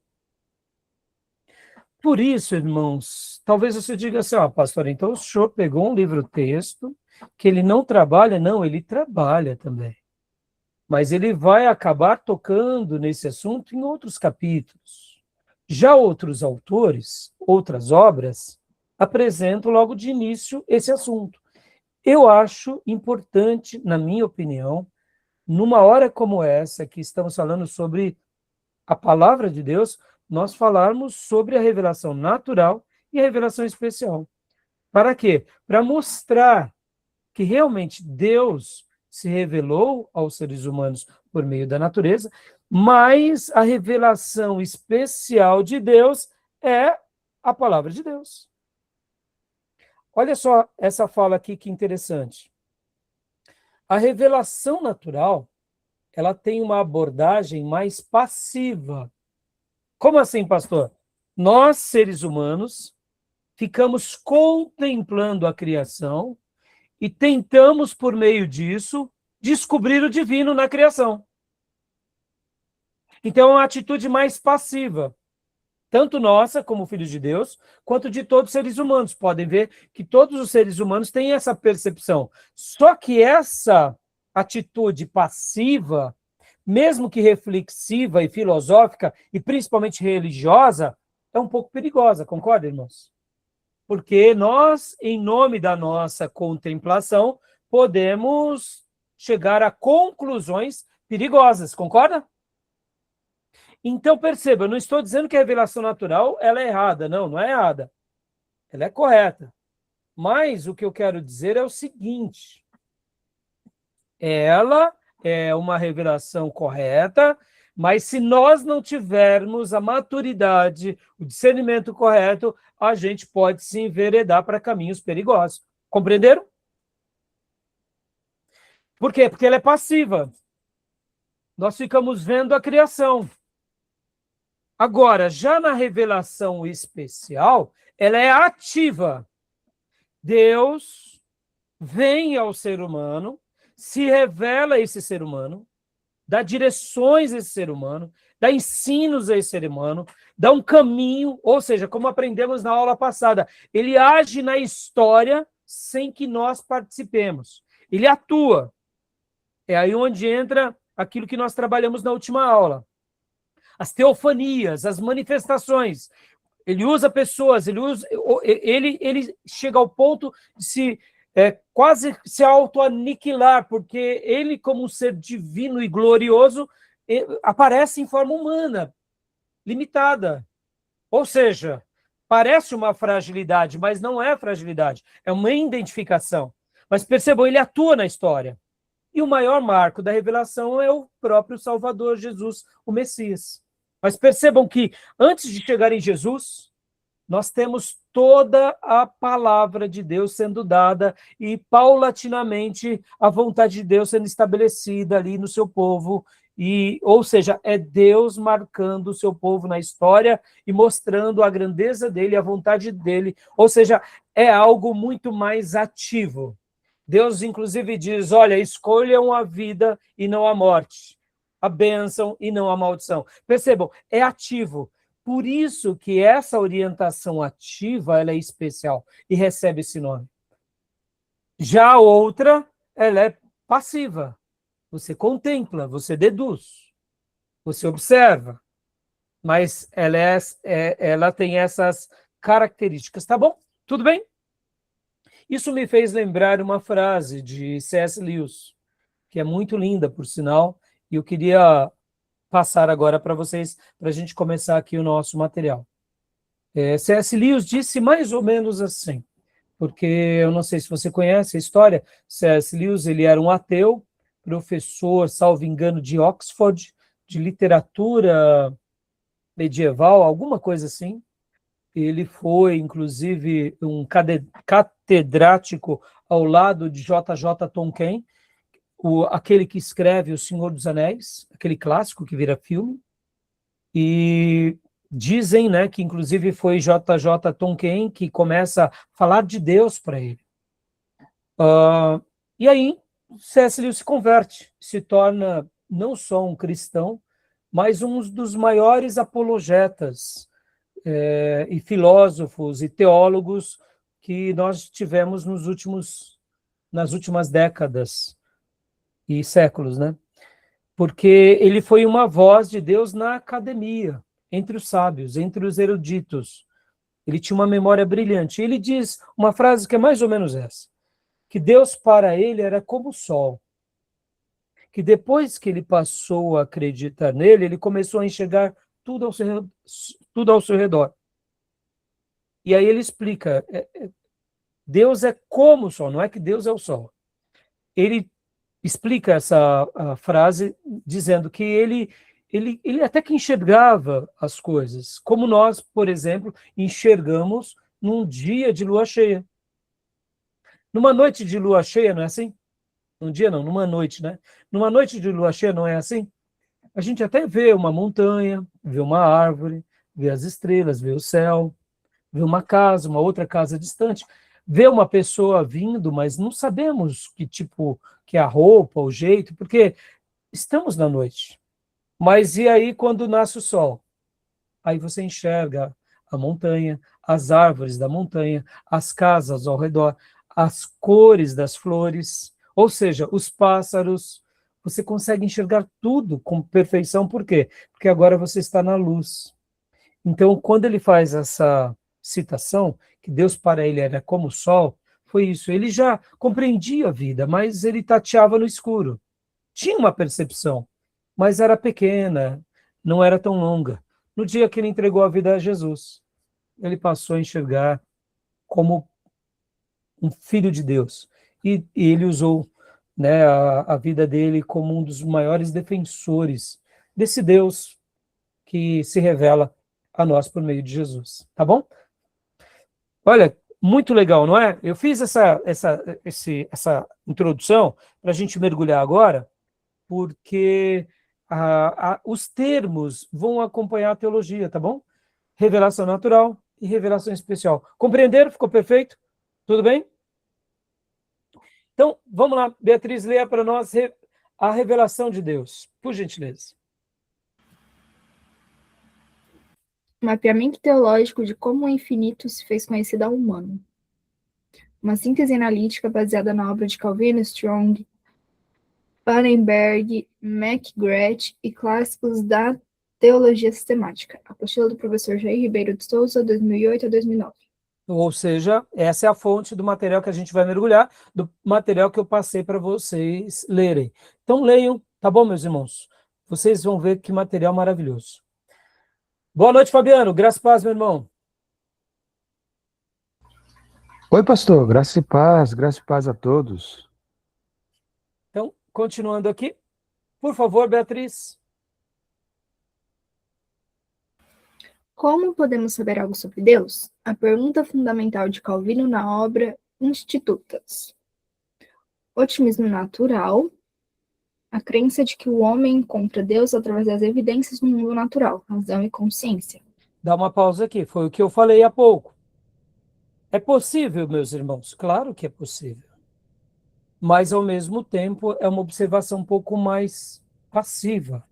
Por isso, irmãos, talvez você diga assim, pastor, então o senhor pegou um livro-texto que ele não trabalha? Não, ele trabalha também. Mas ele vai acabar tocando nesse assunto em outros capítulos. Já outros autores, outras obras, apresentam logo de início esse assunto. Eu acho importante, na minha opinião, numa hora como essa, que estamos falando sobre a palavra de Deus, nós falarmos sobre a revelação natural e a revelação especial. Para quê? Para mostrar que realmente Deus se revelou aos seres humanos por meio da natureza, mas a revelação especial de Deus é a palavra de Deus. Olha só essa fala aqui que interessante. A revelação natural, ela tem uma abordagem mais passiva. Como assim, pastor? Nós, seres humanos, ficamos contemplando a criação e tentamos, por meio disso, descobrir o divino na criação. Então, é uma atitude mais passiva. tanto nossa, como filhos de Deus, quanto de todos os seres humanos. Podem ver que todos os seres humanos têm essa percepção. Só que essa atitude passiva, mesmo que reflexiva e filosófica, e principalmente religiosa, é um pouco perigosa, concorda, irmãos? Porque nós, em nome da nossa contemplação, podemos chegar a conclusões perigosas, concorda? Então, perceba, eu não estou dizendo que a revelação natural ela é errada. Não, não é errada. Ela é correta. Mas o que eu quero dizer é o seguinte: ela é uma revelação correta, mas se nós não tivermos a maturidade, o discernimento correto, a gente pode se enveredar para caminhos perigosos. Compreenderam? Por quê? Porque ela é passiva. Nós ficamos vendo a criação. Agora, já na revelação especial, ela é ativa. Deus vem ao ser humano, se revela a esse ser humano, dá direções a esse ser humano, dá ensinos a esse ser humano, dá um caminho, ou seja, como aprendemos na aula passada, ele age na história sem que nós participemos. Ele atua. É aí onde entra aquilo que nós trabalhamos na última aula. As teofanias, as manifestações. Ele usa pessoas, ele chega ao ponto de se quase se autoaniquilar, porque ele, como um ser divino e glorioso, aparece em forma humana, limitada. Ou seja, parece uma fragilidade, mas não é fragilidade, é uma identificação. Mas percebam, ele atua na história. E o maior marco da revelação é o próprio Salvador Jesus, o Messias. Mas percebam que, antes de chegar em Jesus, nós temos toda a palavra de Deus sendo dada e, paulatinamente, a vontade de Deus sendo estabelecida ali no seu povo. Ou seja, é Deus marcando o seu povo na história e mostrando a grandeza dele, a vontade dele. Ou seja, é algo muito mais ativo. Deus, inclusive, diz, olha, escolham a vida e não a morte, a bênção e não a maldição. Percebam, é ativo. Por isso que essa orientação ativa ela é especial e recebe esse nome. Já a outra, ela é passiva. Você contempla, você deduz, você observa. Mas ela tem essas características, tá bom? Tudo bem? Isso me fez lembrar uma frase de C.S. Lewis, que é muito linda, por sinal, e eu queria passar agora para vocês, para a gente começar aqui o nosso material. C.S. Lewis disse mais ou menos assim, porque eu não sei se você conhece a história, C.S. Lewis ele era um ateu, professor, salvo engano, de Oxford, de literatura medieval, alguma coisa assim. Ele foi, inclusive, um catedrático ao lado de J.J. Tolkien, aquele que escreve O Senhor dos Anéis, aquele clássico que vira filme, e dizem, né, que inclusive foi J.J. Tolkien que começa a falar de Deus para ele. E aí, C.S. Lewis se converte, se torna não só um cristão, mas um dos maiores apologetas e filósofos e teólogos que nós tivemos nas últimas décadas e séculos, né? Porque ele foi uma voz de Deus na academia, entre os sábios, entre os eruditos. Ele tinha uma memória brilhante. Ele diz uma frase que é mais ou menos essa, que Deus para ele era como o sol, que depois que ele passou a acreditar nele, ele começou a enxergar tudo ao seu redor. E aí ele explica, Deus é como o sol, não é que Deus é o sol. Ele explica essa frase dizendo que ele até que enxergava as coisas, como nós, por exemplo, enxergamos num dia de lua cheia. Numa noite de lua cheia, não é assim? Um dia não, numa noite, né? Numa noite de lua cheia, não é assim? A gente até vê uma montanha, vê uma árvore, vê as estrelas, vê o céu, vê uma casa, uma outra casa distante, vê uma pessoa vindo, mas não sabemos que tipo, que é a roupa, o jeito, porque estamos na noite. Mas e aí quando nasce o sol? aí você enxerga a montanha, as árvores da montanha, as casas ao redor, as cores das flores, ou seja, os pássaros. Você consegue enxergar tudo com perfeição, por quê? Porque agora você está na luz. Então, quando ele faz essa citação, que Deus para ele era como o sol, foi isso. Ele já compreendia a vida, mas ele tateava no escuro. Tinha uma percepção, mas era pequena, não era tão longa. No dia que ele entregou a vida a Jesus, ele passou a enxergar como um filho de Deus. E ele usou, né, a vida dele como um dos maiores defensores desse Deus que se revela a nós por meio de Jesus. Tá bom? Olha, muito legal, não é? Eu fiz essa introdução para a gente mergulhar agora, porque os termos vão acompanhar a teologia, tá bom? Revelação natural e revelação especial. Compreenderam? Ficou perfeito? Tudo bem? Então, vamos lá, Beatriz, leia para nós a revelação de Deus, por gentileza. Mapeamento teológico de como o infinito se fez conhecido ao humano. Uma síntese analítica baseada na obra de Calvino, Strong, Pannenberg, McGrath e clássicos da teologia sistemática. Apostila do professor Jair Ribeiro de Souza, 2008 a 2009. Ou seja, essa é a fonte do material que a gente vai mergulhar, do material que eu passei para vocês lerem. Então leiam, tá bom, meus irmãos? Vocês vão ver que material maravilhoso. Boa noite, Fabiano. Graça e paz, meu irmão. Oi, pastor. Graça e paz a todos. Então, continuando aqui, por favor, Beatriz. Como podemos saber algo sobre Deus? A pergunta fundamental de Calvino na obra Institutas. Otimismo natural, a crença de que o homem encontra Deus através das evidências no mundo natural, razão e consciência. Dá uma pausa aqui, foi o que eu falei há pouco. É possível, meus irmãos? Claro que é possível. Mas, ao mesmo tempo, é uma observação um pouco mais passiva,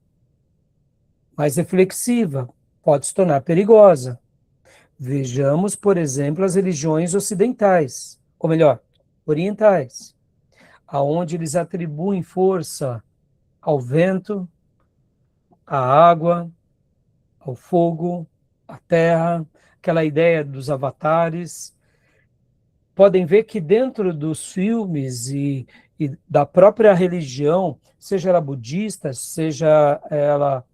mais reflexiva, pode se tornar perigosa. Vejamos, por exemplo, as religiões ocidentais, ou melhor, orientais, aonde eles atribuem força ao vento, à água, ao fogo, à terra, aquela ideia dos avatares. Podem ver que dentro dos filmes e da própria religião, seja ela budista, seja ela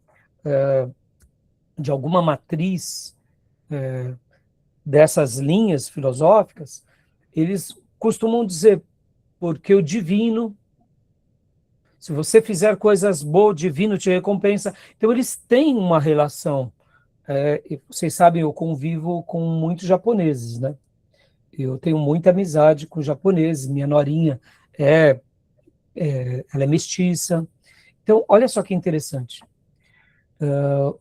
de alguma matriz dessas linhas filosóficas, eles costumam dizer, porque o divino, se você fizer coisas boas, o divino te recompensa. Então eles têm uma relação. Vocês sabem, eu convivo com muitos japoneses, né? Eu tenho muita amizade com japoneses, minha norinha ela é mestiça. Então, olha só que interessante.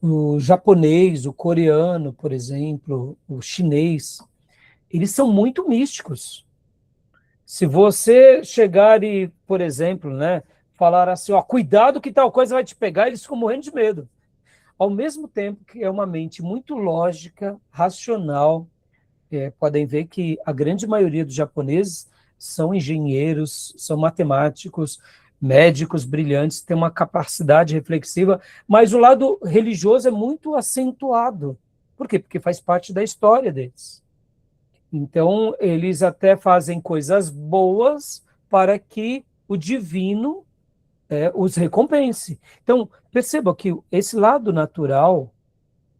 O japonês, o coreano, por exemplo, o chinês, eles são muito místicos. Se você chegar e, por exemplo, né, falar assim, ó, cuidado que tal coisa vai te pegar, eles ficam morrendo de medo. Ao mesmo tempo que é uma mente muito lógica, racional. Podem ver que a grande maioria dos japoneses são engenheiros, são matemáticos, médicos brilhantes, têm uma capacidade reflexiva, mas o lado religioso é muito acentuado. Por quê? Porque faz parte da história deles. Então, eles até fazem coisas boas para que o divino os recompense. Então, perceba que esse lado natural,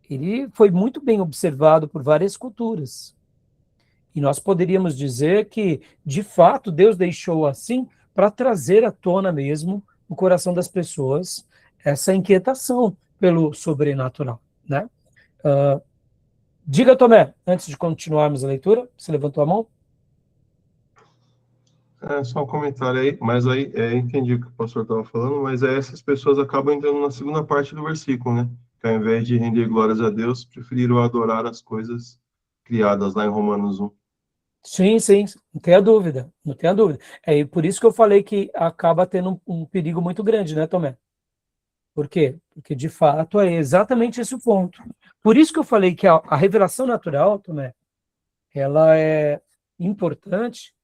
ele foi muito bem observado por várias culturas. E nós poderíamos dizer que, de fato, Deus deixou assim para trazer à tona mesmo no coração das pessoas essa inquietação pelo sobrenatural, né? Diga, Tomé, antes de continuarmos a leitura, você levantou a mão? Só um comentário aí, mas aí entendi o que o pastor estava falando, mas essas pessoas acabam entrando na segunda parte do versículo, né? Que ao invés de render glórias a Deus, preferiram adorar as coisas criadas lá em Romanos 1. Sim, sim, não tenha dúvida, não tenha dúvida. É por isso que eu falei que acaba tendo um perigo muito grande, né, Tomé? Por quê? Porque, de fato, é exatamente esse o ponto. Por isso que eu falei que a revelação natural, Tomé, ela é importante,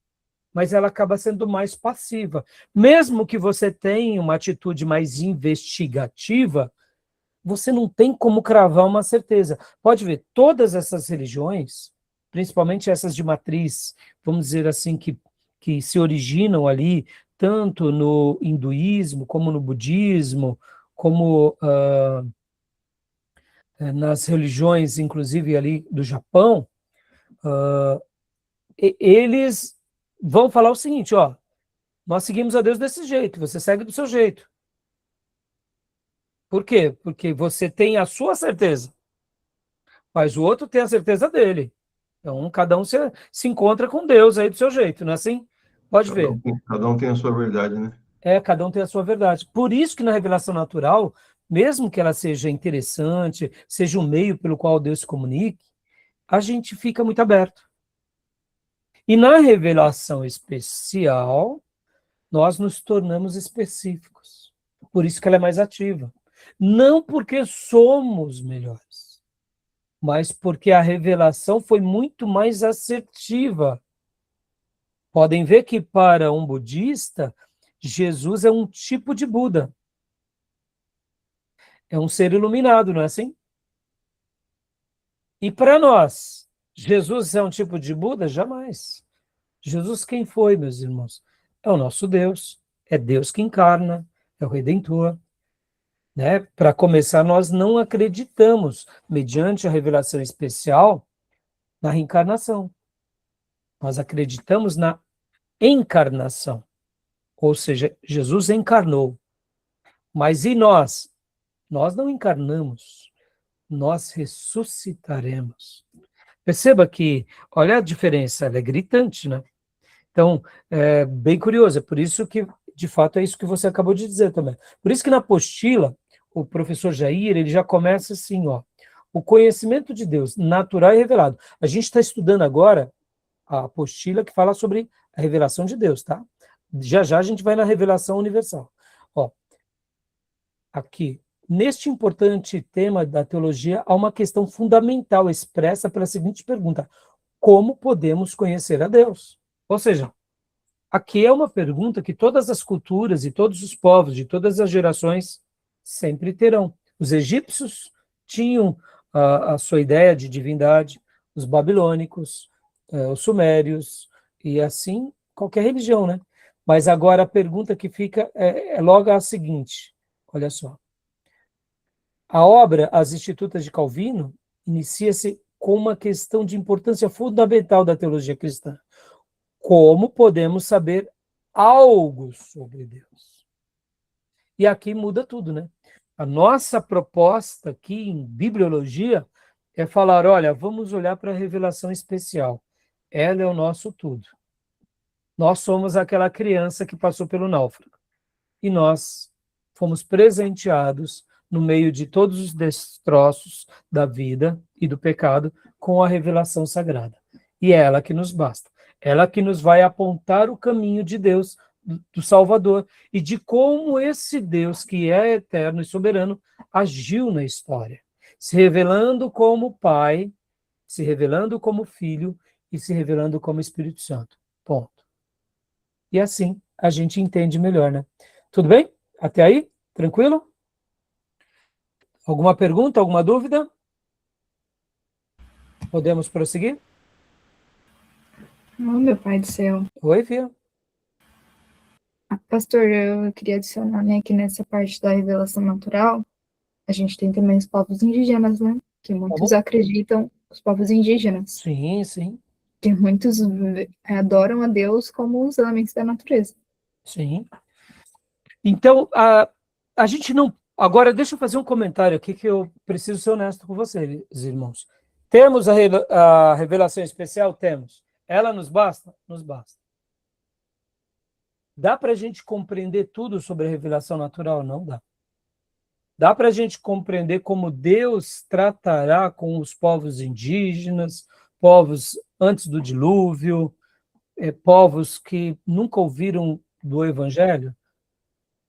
mas ela acaba sendo mais passiva. Mesmo que você tenha uma atitude mais investigativa, você não tem como cravar uma certeza. Pode ver, todas essas religiões, principalmente essas de matriz, vamos dizer assim, que se originam ali, tanto no hinduísmo, como no budismo, como nas religiões, inclusive ali do Japão, eles vão falar o seguinte, ó, nós seguimos a Deus desse jeito, você segue do seu jeito. Por quê? Porque você tem a sua certeza, mas o outro tem a certeza dele. Então, cada um se encontra com Deus aí do seu jeito, não é assim? Pode ver. Cada um tem a sua verdade, né? Cada um tem a sua verdade. Por isso que na revelação natural, mesmo que ela seja interessante, seja um meio pelo qual Deus se comunique, a gente fica muito aberto. E na revelação especial, nós nos tornamos específicos. Por isso que ela é mais ativa. Não porque somos melhores, mas porque a revelação foi muito mais assertiva. Podem ver que para um budista, Jesus é um tipo de Buda. É um ser iluminado, não é assim? E para nós, Jesus é um tipo de Buda? Jamais. Jesus quem foi, meus irmãos? É o nosso Deus. É Deus que encarna, é o Redentor. Né? Para começar, nós não acreditamos, mediante a revelação especial, na reencarnação. Nós acreditamos na encarnação. Ou seja, Jesus encarnou. Mas e nós? Nós não encarnamos, nós ressuscitaremos. Perceba que, olha a diferença, ela é gritante, né? Então, é bem curioso, é por isso que, de fato, é isso que você acabou de dizer também. Por isso que na apostila, o professor Jair, ele já começa assim, ó, o conhecimento de Deus, natural e revelado. A gente está estudando agora a apostila que fala sobre a revelação de Deus, tá? Já já a gente vai na revelação universal. Ó, aqui, neste importante tema da teologia, há uma questão fundamental expressa pela seguinte pergunta: como podemos conhecer a Deus? Ou seja, aqui é uma pergunta que todas as culturas e todos os povos de todas as gerações sempre terão. Os egípcios tinham a sua ideia de divindade, os babilônicos, os sumérios, e assim qualquer religião, né? Mas agora a pergunta que fica é logo a seguinte, olha só. A obra As Institutas de Calvino inicia-se com uma questão de importância fundamental da teologia cristã. Como podemos saber algo sobre Deus? E aqui muda tudo, né? A nossa proposta aqui em bibliologia é falar, olha, vamos olhar para a revelação especial. Ela é o nosso tudo. Nós somos aquela criança que passou pelo náufrago. E nós fomos presenteados no meio de todos os destroços da vida e do pecado com a revelação sagrada. E é ela que nos basta. Ela que nos vai apontar o caminho de Deus, do Salvador, e de como esse Deus, que é eterno e soberano, agiu na história, se revelando como Pai, se revelando como Filho e se revelando como Espírito Santo. Ponto. E assim a gente entende melhor, né? Tudo bem? Até aí? Tranquilo? Alguma pergunta, alguma dúvida? Podemos prosseguir? Oh, meu pai do céu. Oi, Fia. Pastor, eu queria adicionar, né, que nessa parte da revelação natural, a gente tem também os povos indígenas, né? Que muitos acreditam, os povos indígenas, Sim, sim. que muitos adoram a Deus como os elementos da natureza. Sim. Então, a gente não... Agora, deixa eu fazer um comentário aqui que eu preciso ser honesto com vocês, irmãos. Temos a revelação especial? Temos. Ela nos basta? Nos basta. Dá para a gente compreender tudo sobre a revelação natural? Não dá. Dá para a gente compreender como Deus tratará com os povos indígenas, povos antes do dilúvio, povos que nunca ouviram do Evangelho?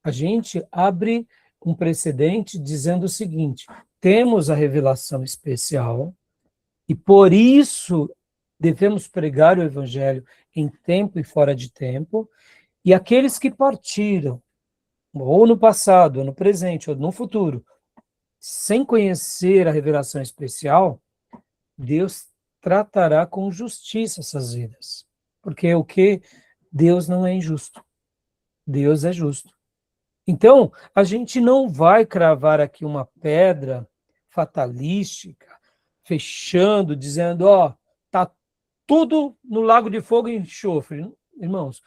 A gente abre um precedente dizendo o seguinte: temos a revelação especial e por isso devemos pregar o evangelho em tempo e fora de tempo, e aqueles que partiram, ou no passado, ou no presente, ou no futuro, sem conhecer a revelação especial, Deus tratará com justiça essas vidas. Porque o que? Deus não é injusto. Deus é justo. Então, a gente não vai cravar aqui uma pedra fatalística, fechando, dizendo, ó, tá tudo no lago de fogo e enxofre. Irmãos,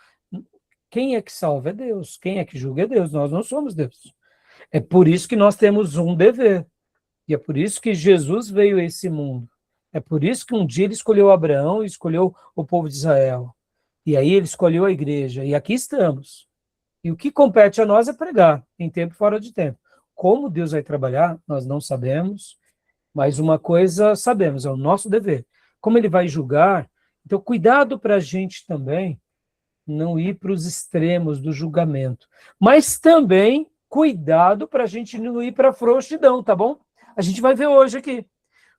quem é que salva é Deus. Quem é que julga é Deus. Nós não somos Deus. É por isso que nós temos um dever. E é por isso que Jesus veio a esse mundo. É por isso que um dia ele escolheu Abraão e escolheu o povo de Israel. E aí ele escolheu a igreja. E aqui estamos. E o que compete a nós é pregar, em tempo e fora de tempo. Como Deus vai trabalhar, nós não sabemos. Mas uma coisa sabemos, é o nosso dever. Como ele vai julgar, então cuidado para a gente também não ir para os extremos do julgamento. Mas também cuidado para a gente não ir para a frouxidão, tá bom? A gente vai ver hoje aqui.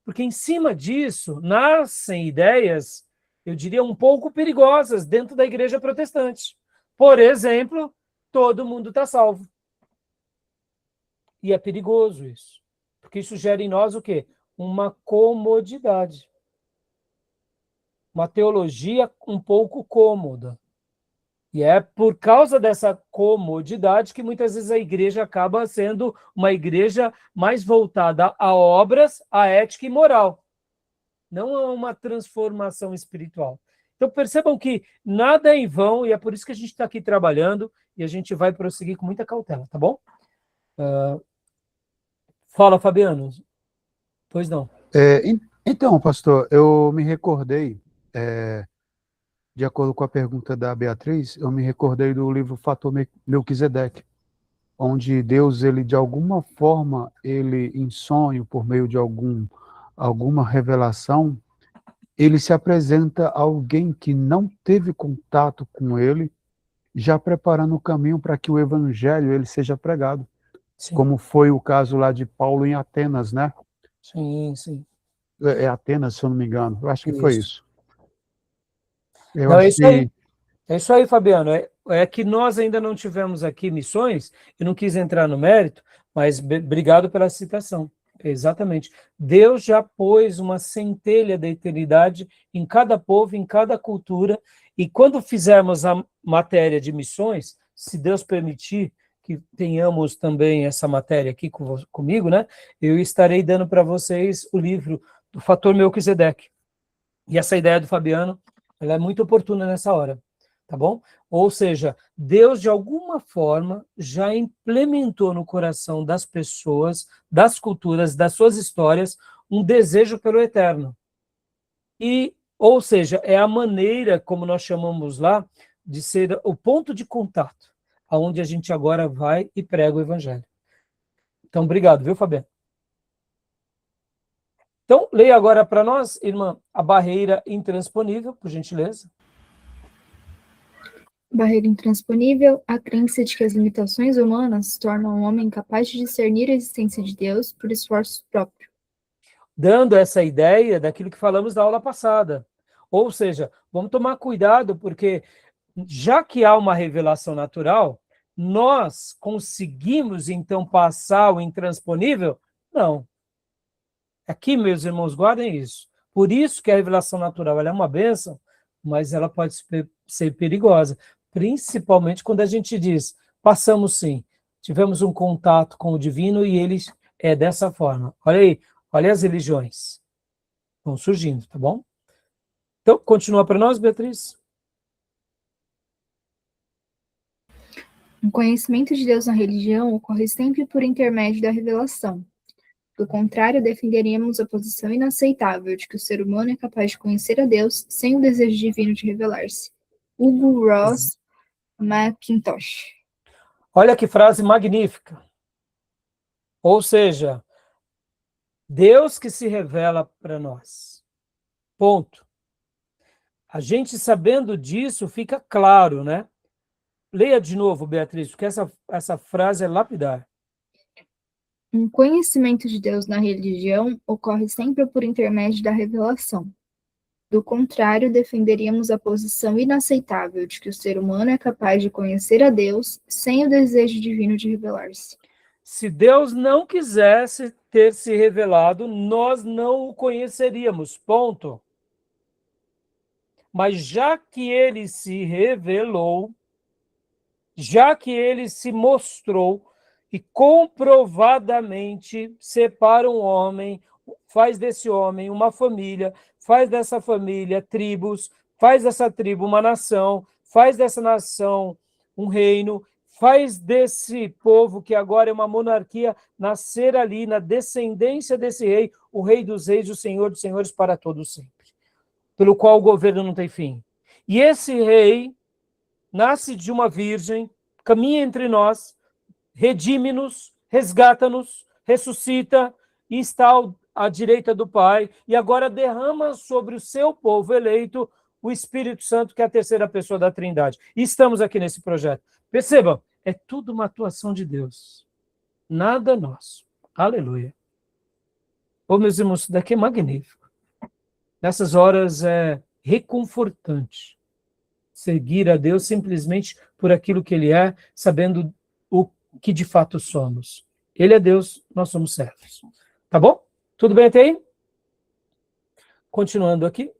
Porque em cima disso nascem ideias, eu diria, um pouco perigosas dentro da igreja protestante. Por exemplo, todo mundo está salvo. E é perigoso isso. Porque isso gera em nós o quê? Uma comodidade. Uma teologia um pouco cômoda. E é por causa dessa comodidade que muitas vezes a igreja acaba sendo uma igreja mais voltada a obras, a ética e moral. Não a uma transformação espiritual. Então percebam que nada é em vão e é por isso que a gente está aqui trabalhando e a gente vai prosseguir com muita cautela, tá bom? Fala, Fabiano. Pois não. Então, pastor, eu me recordei, de acordo com a pergunta da Beatriz, eu me recordei do livro Fator Melquisedeque, onde Deus, ele de alguma forma, ele em sonho, por meio de alguma revelação, ele se apresenta a alguém que não teve contato com ele, já preparando o caminho para que o evangelho ele seja pregado. Sim. Como foi o caso lá de Paulo em Atenas, né? Sim, sim. É Atenas, se eu não me engano. Eu acho que foi isso. Eu Não, acho é isso aí. que... É isso aí, Fabiano. É que nós ainda não tivemos aqui missões, eu não quis entrar no mérito, mas obrigado pela citação. Exatamente. Deus já pôs uma centelha da eternidade em cada povo, em cada cultura, e quando fizermos a matéria de missões, se Deus permitir que tenhamos também essa matéria aqui comigo, né? Eu estarei dando para vocês o livro do Fator Melquisedeque. E essa ideia do Fabiano, ela é muito oportuna nessa hora, tá bom? Ou seja, Deus, de alguma forma, já implementou no coração das pessoas, das culturas, das suas histórias, um desejo pelo eterno. E, ou seja, é a maneira, como nós chamamos lá, de ser o ponto de contato, aonde a gente agora vai e prega o evangelho. Então, obrigado, viu, Fabiano? Então, leia agora para nós, irmã, a barreira intransponível, por gentileza. Barreira intransponível, a crença de que as limitações humanas tornam o homem incapaz de discernir a existência de Deus por esforço próprio. Dando essa ideia daquilo que falamos na aula passada. Ou seja, vamos tomar cuidado, porque já que há uma revelação natural, nós conseguimos, então, passar o intransponível? Não. Aqui, meus irmãos, guardem isso. Por isso que a revelação natural ela é uma bênção, mas ela pode ser perigosa, principalmente quando a gente diz, passamos sim, tivemos um contato com o divino e ele é dessa forma. Olha aí, olha as religiões. Vão surgindo, tá bom? Então, continua para nós, Beatriz. O conhecimento de Deus na religião ocorre sempre por intermédio da revelação. Do contrário, defenderíamos a posição inaceitável de que o ser humano é capaz de conhecer a Deus sem o desejo divino de revelar-se. Hugo Ross McIntosh. Olha que frase magnífica. Ou seja, Deus que se revela para nós. Ponto. A gente sabendo disso fica claro, né? Leia de novo, Beatriz, porque essa frase é lapidar. Um conhecimento de Deus na religião ocorre sempre por intermédio da revelação. Do contrário, defenderíamos a posição inaceitável de que o ser humano é capaz de conhecer a Deus sem o desejo divino de revelar-se. Se Deus não quisesse ter se revelado, nós não o conheceríamos, ponto. Mas já que ele se revelou, já que ele se mostrou e comprovadamente separa um homem, faz desse homem uma família, faz dessa família tribos, faz dessa tribo uma nação, faz dessa nação um reino, faz desse povo, que agora é uma monarquia, nascer ali na descendência desse rei, o rei dos reis, o senhor dos senhores para todos sempre, pelo qual o governo não tem fim. E esse rei nasce de uma virgem, caminha entre nós, redime-nos, resgata-nos, ressuscita e está à direita do Pai, e agora derrama sobre o seu povo eleito o Espírito Santo, que é a terceira pessoa da Trindade. E estamos aqui nesse projeto. Percebam, é tudo uma atuação de Deus. Nada nosso. Aleluia. Ô, meus irmãos, isso daqui é magnífico. Nessas horas é reconfortante seguir a Deus simplesmente por aquilo que Ele é, sabendo o que de fato somos. Ele é Deus, nós somos servos. Tá bom? Tudo bem até aí? Continuando aqui.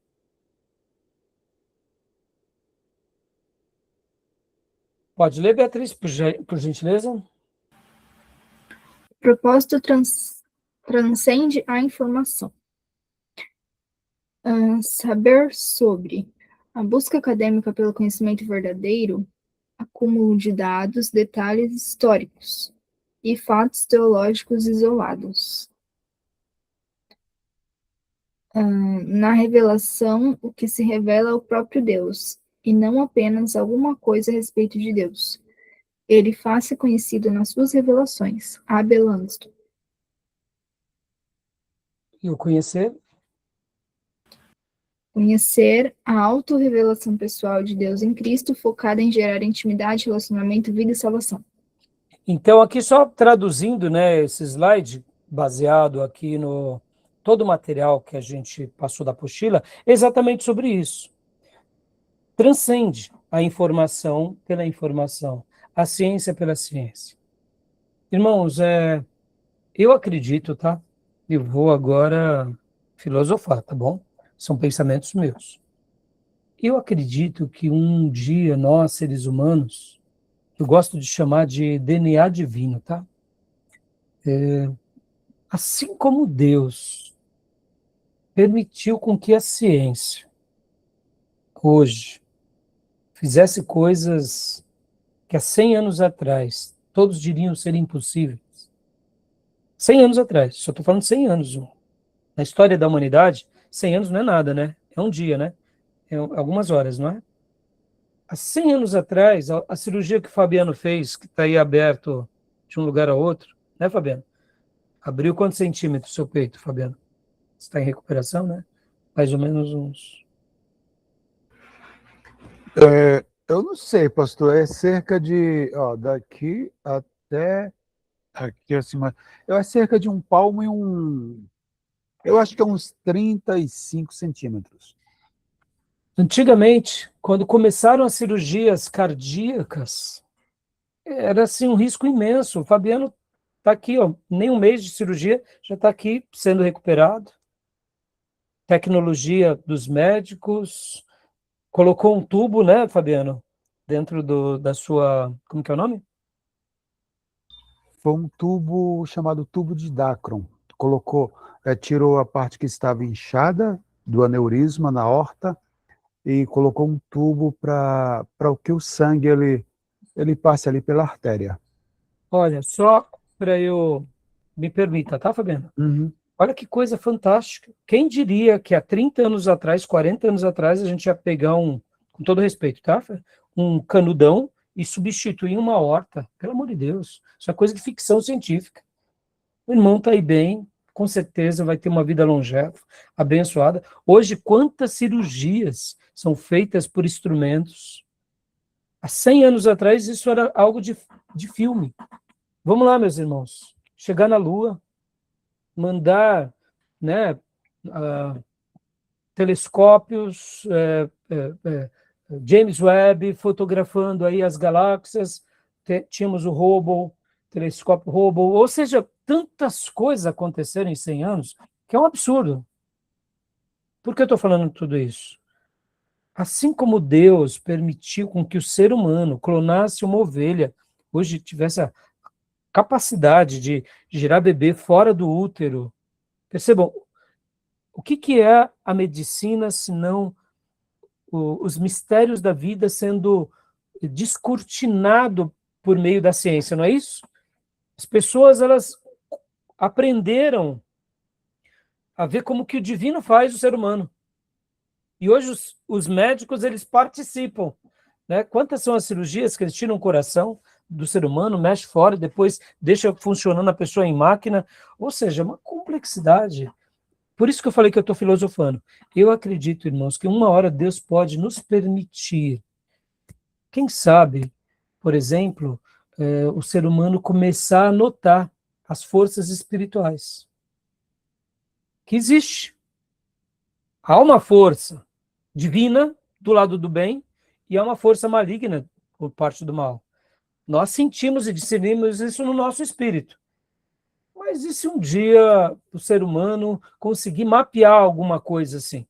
Pode ler, Beatriz, por gentileza? O propósito transcende a informação. Saber sobre a busca acadêmica pelo conhecimento verdadeiro, acúmulo de dados, detalhes históricos e fatos teológicos isolados. Na revelação, o que se revela é o próprio Deus, e não apenas alguma coisa a respeito de Deus. Ele faz-se conhecido nas suas revelações. Abel Langston. E o conhecer? Conhecer a autorrevelação pessoal de Deus em Cristo, focada em gerar intimidade, relacionamento, vida e salvação. Então, aqui só traduzindo, né, esse slide, baseado aqui no todo o material que a gente passou da apostila, exatamente sobre isso. Transcende a informação pela informação, a ciência pela ciência. Irmãos, eu acredito, tá? Eu vou agora filosofar, tá bom? São pensamentos meus. Eu acredito que um dia nós, seres humanos, eu gosto de chamar de DNA divino, tá? Assim como Deus permitiu com que a ciência, hoje, fizesse coisas que há 100 anos atrás todos diriam ser impossíveis. 100 anos atrás, só estou falando 100 anos. Na história da humanidade, 100 anos não é nada, né? É um dia, né? É algumas horas, não é? Há 100 anos atrás, a cirurgia que o Fabiano fez, que está aí aberto de um lugar a outro, né, Fabiano? Abriu quantos centímetros o seu peito, Fabiano? Você está em recuperação, né? Mais ou menos uns... Eu não sei, pastor, é cerca de, daqui até aqui acima, é cerca de um palmo eu acho que é uns 35 centímetros. Antigamente, quando começaram as cirurgias cardíacas, era assim um risco imenso. O Fabiano está aqui, ó, nem um mês de cirurgia, já está aqui sendo recuperado. Tecnologia dos médicos, colocou um tubo, né, Fabiano, dentro da sua, como que é o nome? Foi um tubo chamado tubo de Dacron. Tirou a parte que estava inchada do aneurisma na aorta e colocou um tubo para que o sangue ele passe ali pela artéria. Olha, só para eu... Me permita, tá, Fabiano? Uhum. Olha que coisa fantástica. Quem diria que há 30 anos atrás, 40 anos atrás, a gente ia pegar com todo respeito, tá? Um canudão e substituir uma horta. Pelo amor de Deus. Isso é coisa de ficção científica. O irmão está aí bem, com certeza vai ter uma vida longeva, abençoada. Hoje, quantas cirurgias são feitas por instrumentos? Há 100 anos atrás, isso era algo de filme. Vamos lá, meus irmãos. chegar na Lua, mandar, né, telescópios, James Webb fotografando aí as galáxias, tínhamos o Hubble, telescópio Hubble, ou seja, tantas coisas aconteceram em 100 anos, que é um absurdo. Por que eu estou falando tudo isso? Assim como Deus permitiu com que o ser humano clonasse uma ovelha, hoje tivesse a capacidade de gerar bebê fora do útero. Percebam, o que é a medicina, senão os mistérios da vida sendo descortinado por meio da ciência, não é isso? As pessoas, elas aprenderam a ver como que o divino faz o ser humano. E hoje os médicos, eles participam, né? Quantas são as cirurgias que eles tiram o coração do ser humano, mexe fora e depois deixa funcionando a pessoa em máquina? Ou seja, uma complexidade. Por isso que eu falei que eu estou filosofando. Eu acredito, irmãos, que uma hora Deus pode nos permitir, quem sabe, por exemplo, o ser humano começar a notar as forças espirituais. Que existe. Há uma força divina do lado do bem e há uma força maligna por parte do mal. Nós sentimos e discernimos isso no nosso espírito. Mas e se um dia o ser humano conseguir mapear alguma coisa assim?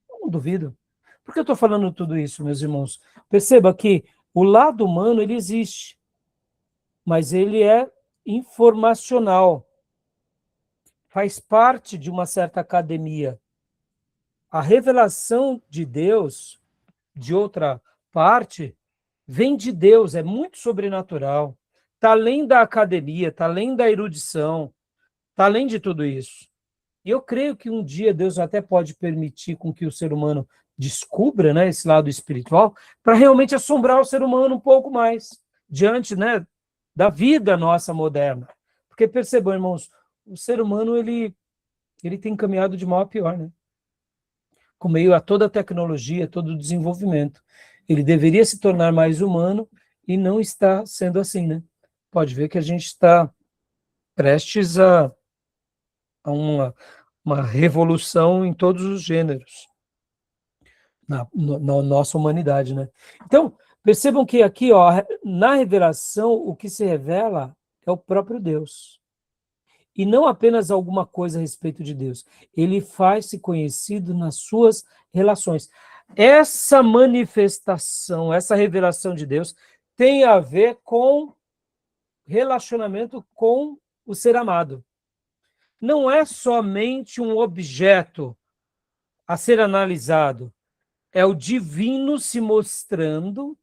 Eu não duvido. Por que eu estou falando tudo isso, meus irmãos? Perceba que o lado humano, ele existe, mas ele é informacional. Faz parte de uma certa academia. A revelação de Deus, de outra parte, vem de Deus, é muito sobrenatural. Está além da academia, está além da erudição, está além de tudo isso. E eu creio que um dia Deus até pode permitir com que o ser humano descubra, né, esse lado espiritual, para realmente assombrar o ser humano um pouco mais, diante, né, da vida nossa moderna. Porque percebam, irmãos, o ser humano, ele tem caminhado de mal a pior, né? Com meio a toda a tecnologia, todo o desenvolvimento. Ele deveria se tornar mais humano e não está sendo assim, né? Pode ver que a gente está prestes a uma revolução em todos os gêneros na nossa humanidade, né? Então, percebam que aqui, ó, na revelação, o que se revela é o próprio Deus. E não apenas alguma coisa a respeito de Deus. Ele faz-se conhecido nas suas relações. Essa manifestação, essa revelação de Deus tem a ver com relacionamento com o ser amado. Não é somente um objeto a ser analisado. É o divino se mostrando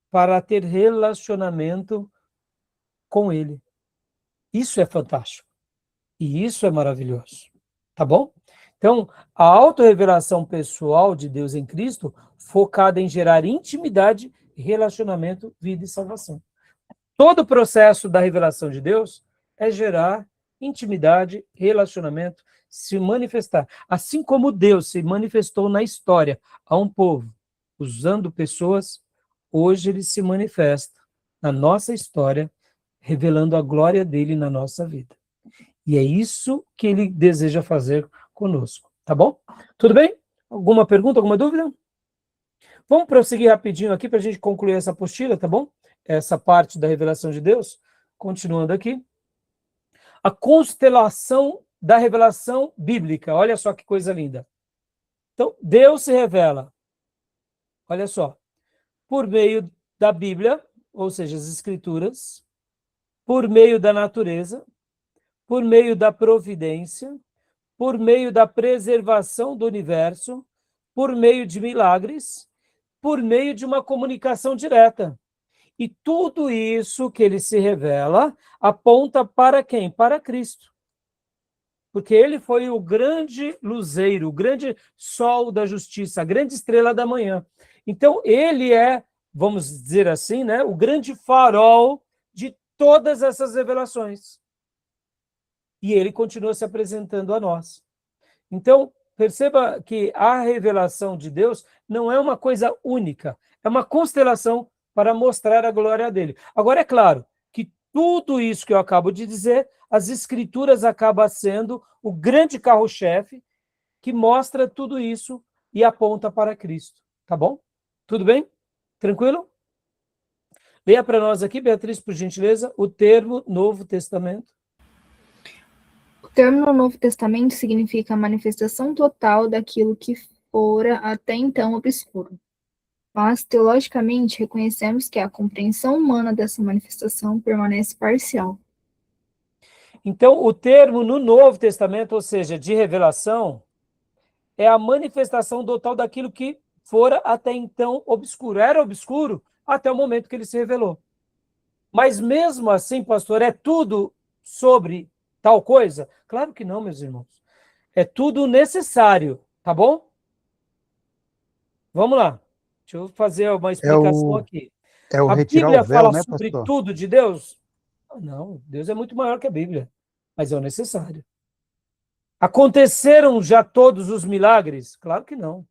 para ter relacionamento com ele. Isso é fantástico. E isso é maravilhoso. Tá bom? Então, a autorrevelação pessoal de Deus em Cristo, focada em gerar intimidade, relacionamento, vida e salvação. Todo o processo da revelação de Deus é gerar intimidade, relacionamento, se manifestar. Assim como Deus se manifestou na história a um povo, usando pessoas, hoje ele se manifesta na nossa história, revelando a glória dele na nossa vida. E é isso que ele deseja fazer conosco, tá bom? Tudo bem? Alguma pergunta, alguma dúvida? Vamos prosseguir rapidinho aqui para a gente concluir essa apostila, tá bom? Essa parte da revelação de Deus. Continuando aqui. A constelação da revelação bíblica. Olha só que coisa linda. Então, Deus se revela, olha só, por meio da Bíblia, ou seja, as Escrituras, por meio da natureza, por meio da providência, por meio da preservação do universo, por meio de milagres, por meio de uma comunicação direta. E tudo isso que ele se revela aponta para quem? Para Cristo. Porque ele foi o grande luzeiro, o grande sol da justiça, a grande estrela da manhã. Então, ele é, vamos dizer assim, né, o grande farol de todas essas revelações. E ele continua se apresentando a nós. Então, perceba que a revelação de Deus não é uma coisa única, é uma constelação para mostrar a glória dele. Agora, é claro que tudo isso que eu acabo de dizer, as Escrituras acabam sendo o grande carro-chefe que mostra tudo isso e aponta para Cristo. Tá bom? Tudo bem? Tranquilo? Leia para nós aqui, Beatriz, por gentileza, o termo Novo Testamento. O termo no Novo Testamento significa a manifestação total daquilo que fora até então obscuro. Mas, teologicamente, reconhecemos que a compreensão humana dessa manifestação permanece parcial. Então, o termo no Novo Testamento, ou seja, de revelação, é a manifestação total daquilo que fora até então obscuro. Era obscuro até o momento que ele se revelou. Mas mesmo assim, pastor, é tudo sobre tal coisa? Claro que não, meus irmãos. É tudo necessário, tá bom? Vamos lá. Deixa eu fazer uma explicação aqui. É o A retirar Bíblia o véu, fala né, sobre pastor? tudo de Deus? Não, Deus é muito maior que a Bíblia, mas é o necessário. Aconteceram já todos os milagres? Claro que não.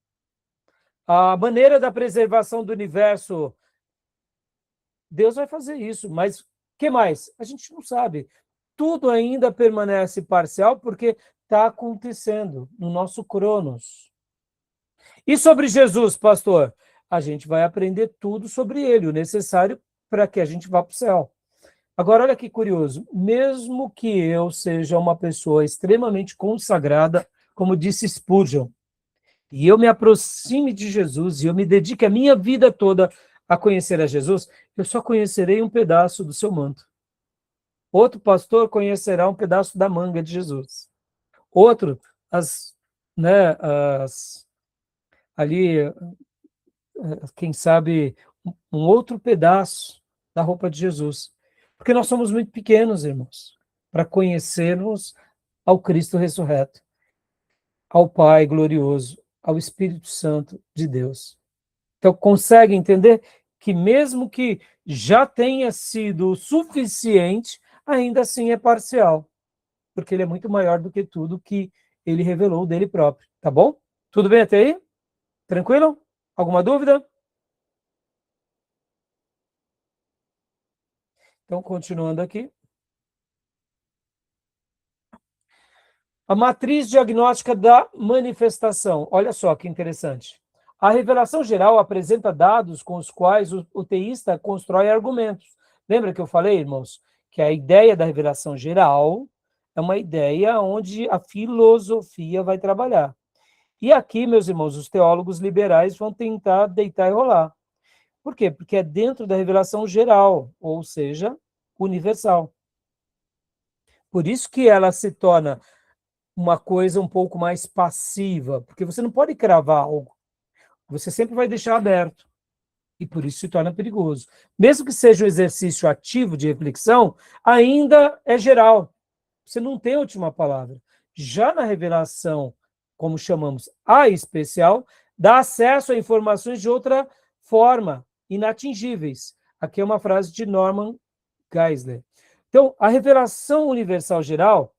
A maneira da preservação do universo, Deus vai fazer isso, mas o que mais? A gente não sabe. Tudo ainda permanece parcial porque está acontecendo no nosso cronos. E sobre Jesus, pastor? A gente vai aprender tudo sobre ele, o necessário para que a gente vá para o céu. Agora, olha que curioso. Mesmo que eu seja uma pessoa extremamente consagrada, como disse Spurgeon, e eu me aproxime de Jesus e eu me dedique a minha vida toda a conhecer a Jesus, eu só conhecerei um pedaço do seu manto. Outro pastor conhecerá um pedaço da manga de Jesus. Outro, ali, quem sabe, um outro pedaço da roupa de Jesus. Porque nós somos muito pequenos, irmãos, para conhecermos ao Cristo ressurreto, ao Pai glorioso, ao Espírito Santo de Deus. Então, consegue entender que mesmo que já tenha sido suficiente, ainda assim é parcial, porque ele é muito maior do que tudo que ele revelou dele próprio, tá bom? Tudo bem até aí? Tranquilo? Alguma dúvida? Então, continuando aqui. A matriz diagnóstica da manifestação. Olha só que interessante. A revelação geral apresenta dados com os quais o teísta constrói argumentos. Lembra que eu falei, irmãos, que a ideia da revelação geral é uma ideia onde a filosofia vai trabalhar. E aqui, meus irmãos, os teólogos liberais vão tentar deitar e rolar. Por quê? Porque é dentro da revelação geral, ou seja, universal. Por isso que ela se torna uma coisa um pouco mais passiva, porque você não pode cravar algo, você sempre vai deixar aberto, e por isso se torna perigoso. Mesmo que seja um exercício ativo de reflexão, ainda é geral, você não tem a última palavra. Já na revelação, como chamamos a especial, dá acesso a informações de outra forma, inatingíveis. Aqui é uma frase de Norman Geisler. Então, a revelação universal geral,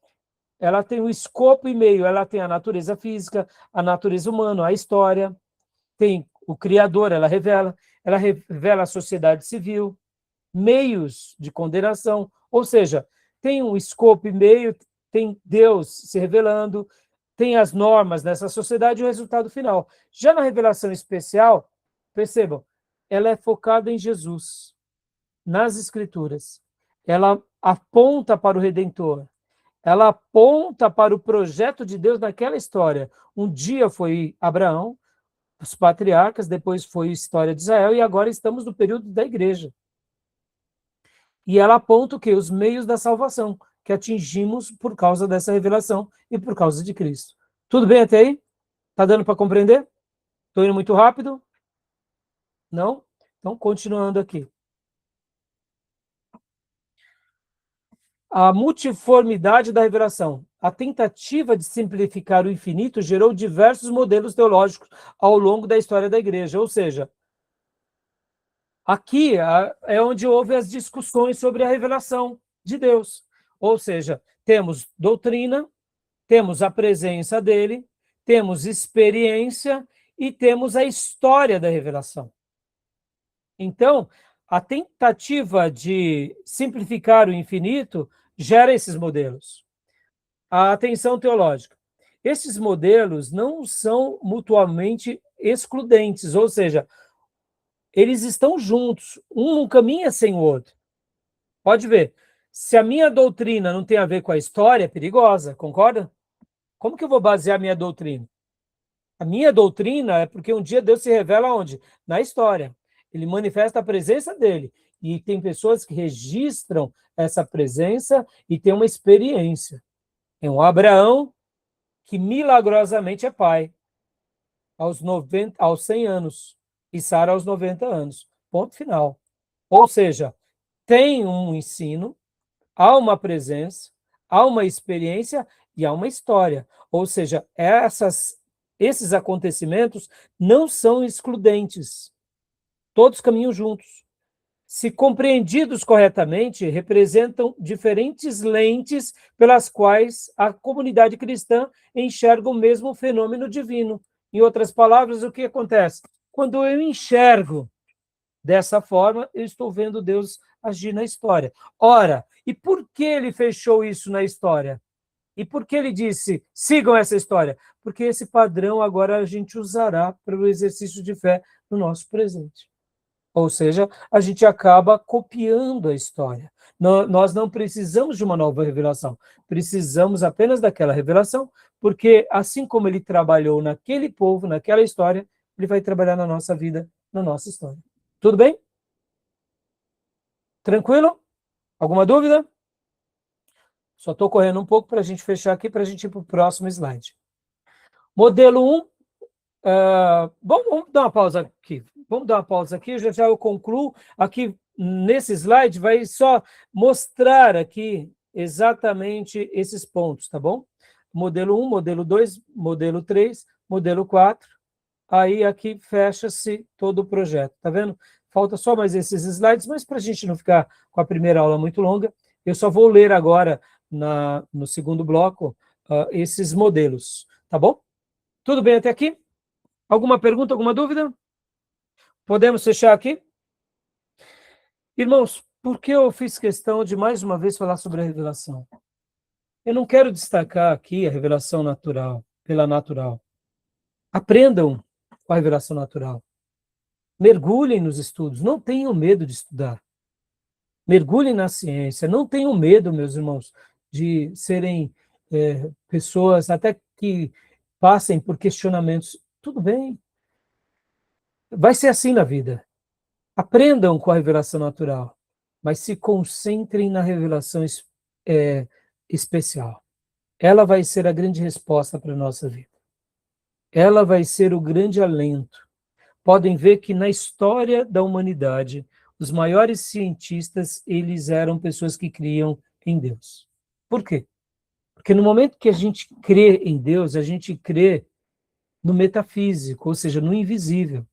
ela tem o escopo e meio, ela tem a natureza física, a natureza humana, a história, tem o Criador, ela revela a sociedade civil, meios de condenação, ou seja, tem um escopo e meio, tem Deus se revelando, tem as normas nessa sociedade e o resultado final. Já na revelação especial, percebam, ela é focada em Jesus, nas Escrituras. Ela aponta para o Redentor, ela aponta para o projeto de Deus naquela história. Um dia foi Abraão, os patriarcas, depois foi a história de Israel, e agora estamos no período da igreja. E ela aponta o quê? Os meios da salvação, que atingimos por causa dessa revelação e por causa de Cristo. Tudo bem até aí? Está dando para compreender? Estou indo muito rápido? Não? Então, continuando aqui. A multiformidade da revelação. A tentativa de simplificar o infinito gerou diversos modelos teológicos ao longo da história da igreja. Ou seja, aqui é onde houve as discussões sobre a revelação de Deus. Ou seja, temos doutrina, temos a presença dele, temos experiência e temos a história da revelação. Então, a tentativa de simplificar o infinito gera esses modelos. A atenção teológica. Esses modelos não são mutuamente excludentes, ou seja, eles estão juntos, um não caminha sem o outro. Pode ver, se a minha doutrina não tem a ver com a história, é perigosa, concorda? Como que eu vou basear a minha doutrina? A minha doutrina é porque um dia Deus se revela onde? Na história. Ele manifesta a presença dele. E tem pessoas que registram essa presença e têm uma experiência. É um Abraão que milagrosamente é pai aos 100 anos e Sara aos 90 anos. Ponto final. Ou seja, tem um ensino, há uma presença, há uma experiência e há uma história. Ou seja, esses acontecimentos não são excludentes. Todos caminham juntos. Se compreendidos corretamente, representam diferentes lentes pelas quais a comunidade cristã enxerga o mesmo fenômeno divino. Em outras palavras, o que acontece? Quando eu enxergo dessa forma, eu estou vendo Deus agir na história. Ora, e por que ele fechou isso na história? E por que ele disse, sigam essa história? Porque esse padrão agora a gente usará para o exercício de fé no nosso presente. Ou seja, a gente acaba copiando a história. Nós não precisamos de uma nova revelação, precisamos apenas daquela revelação, porque assim como ele trabalhou naquele povo, naquela história, ele vai trabalhar na nossa vida, na nossa história. Tudo bem? Tranquilo? Alguma dúvida? Só estou correndo um pouco para a gente fechar aqui, para a gente ir para o próximo slide. Modelo 1. Vamos dar uma pausa aqui. Vamos dar uma pausa aqui, já eu concluo. Aqui, nesse slide, vai só mostrar aqui exatamente esses pontos, tá bom? Modelo 1, modelo 2, modelo 3, modelo 4. Aí aqui fecha-se todo o projeto, tá vendo? Falta só mais esses slides, mas para a gente não ficar com a primeira aula muito longa, eu só vou ler agora, no segundo bloco, esses modelos, tá bom? Tudo bem até aqui? Alguma pergunta, alguma dúvida? Podemos fechar aqui? Irmãos, por que eu fiz questão de mais uma vez falar sobre a revelação? Eu não quero destacar aqui a revelação natural, pela natural. Aprendam com a revelação natural. Mergulhem nos estudos, não tenham medo de estudar. Mergulhem na ciência, não tenham medo, meus irmãos, de serem pessoas até que passem por questionamentos. Tudo bem. Vai ser assim na vida. Aprendam com a revelação natural, mas se concentrem na revelação especial. Ela vai ser a grande resposta para a nossa vida. Ela vai ser o grande alento. Podem ver que na história da humanidade, os maiores cientistas, eles eram pessoas que criam em Deus. Por quê? Porque no momento que a gente crê em Deus, a gente crê no metafísico, ou seja, no invisível.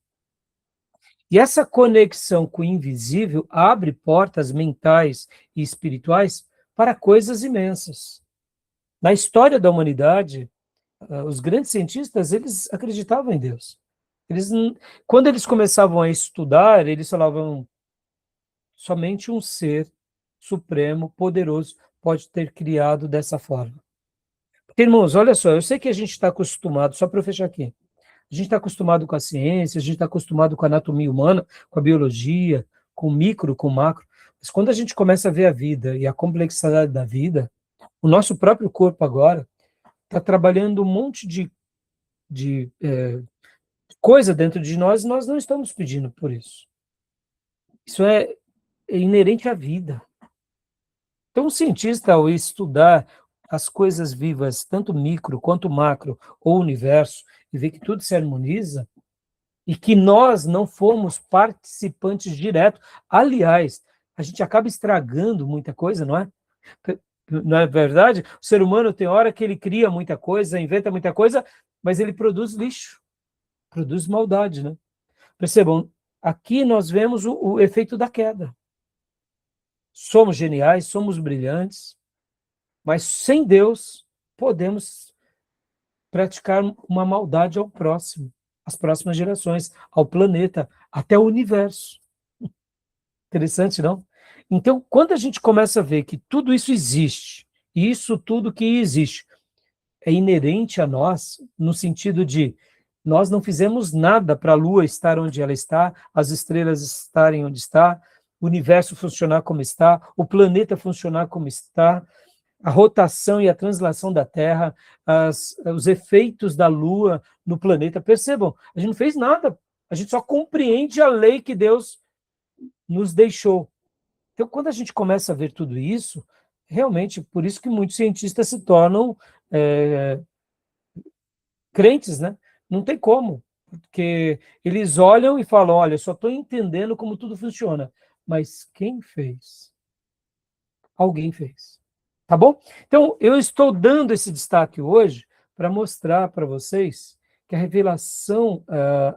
E essa conexão com o invisível abre portas mentais e espirituais para coisas imensas. Na história da humanidade, os grandes cientistas, eles acreditavam em Deus. Quando eles começavam a estudar, eles falavam, somente um ser supremo, poderoso, pode ter criado dessa forma. Porque, irmãos, olha só, eu sei que a gente está acostumado, só para eu fechar aqui, a gente está acostumado com a ciência, a gente está acostumado com a anatomia humana, com a biologia, com o micro, com o macro, mas quando a gente começa a ver a vida e a complexidade da vida, o nosso próprio corpo agora está trabalhando um monte de coisa dentro de nós e nós não estamos pedindo por isso. Isso é inerente à vida. Então, o cientista, ao estudar as coisas vivas, tanto micro quanto macro, ou universo, e ver que tudo se harmoniza, e que nós não fomos participantes diretos. Aliás, a gente acaba estragando muita coisa, não é? Não é verdade? O ser humano tem hora que ele cria muita coisa, inventa muita coisa, mas ele produz lixo, produz maldade, né? Percebam, aqui nós vemos o efeito da queda. Somos geniais, somos brilhantes, mas sem Deus podemos praticar uma maldade ao próximo, às próximas gerações, ao planeta, até o universo. Interessante, não? Então, quando a gente começa a ver que tudo isso existe, e isso tudo que existe é inerente a nós, no sentido de nós não fizemos nada para a Lua estar onde ela está, as estrelas estarem onde está, o universo funcionar como está, o planeta funcionar como está, a rotação e a translação da Terra, os efeitos da Lua no planeta. Percebam, a gente não fez nada, a gente só compreende a lei que Deus nos deixou. Então, quando a gente começa a ver tudo isso, realmente, por isso que muitos cientistas se tornam crentes, né? Não tem como, porque eles olham e falam, olha, eu só estou entendendo como tudo funciona, mas quem fez? Alguém fez. Tá bom? Então, eu estou dando esse destaque hoje para mostrar para vocês que a revelação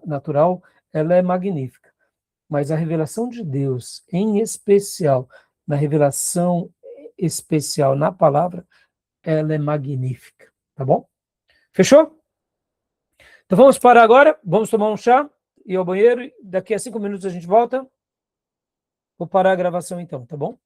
natural ela é magnífica, mas a revelação de Deus, em especial, na revelação especial na palavra, ela é magnífica. Tá bom? Fechou? Então vamos parar agora, vamos tomar um chá, ir ao banheiro, e daqui a 5 minutos a gente volta. Vou parar a gravação então, tá bom?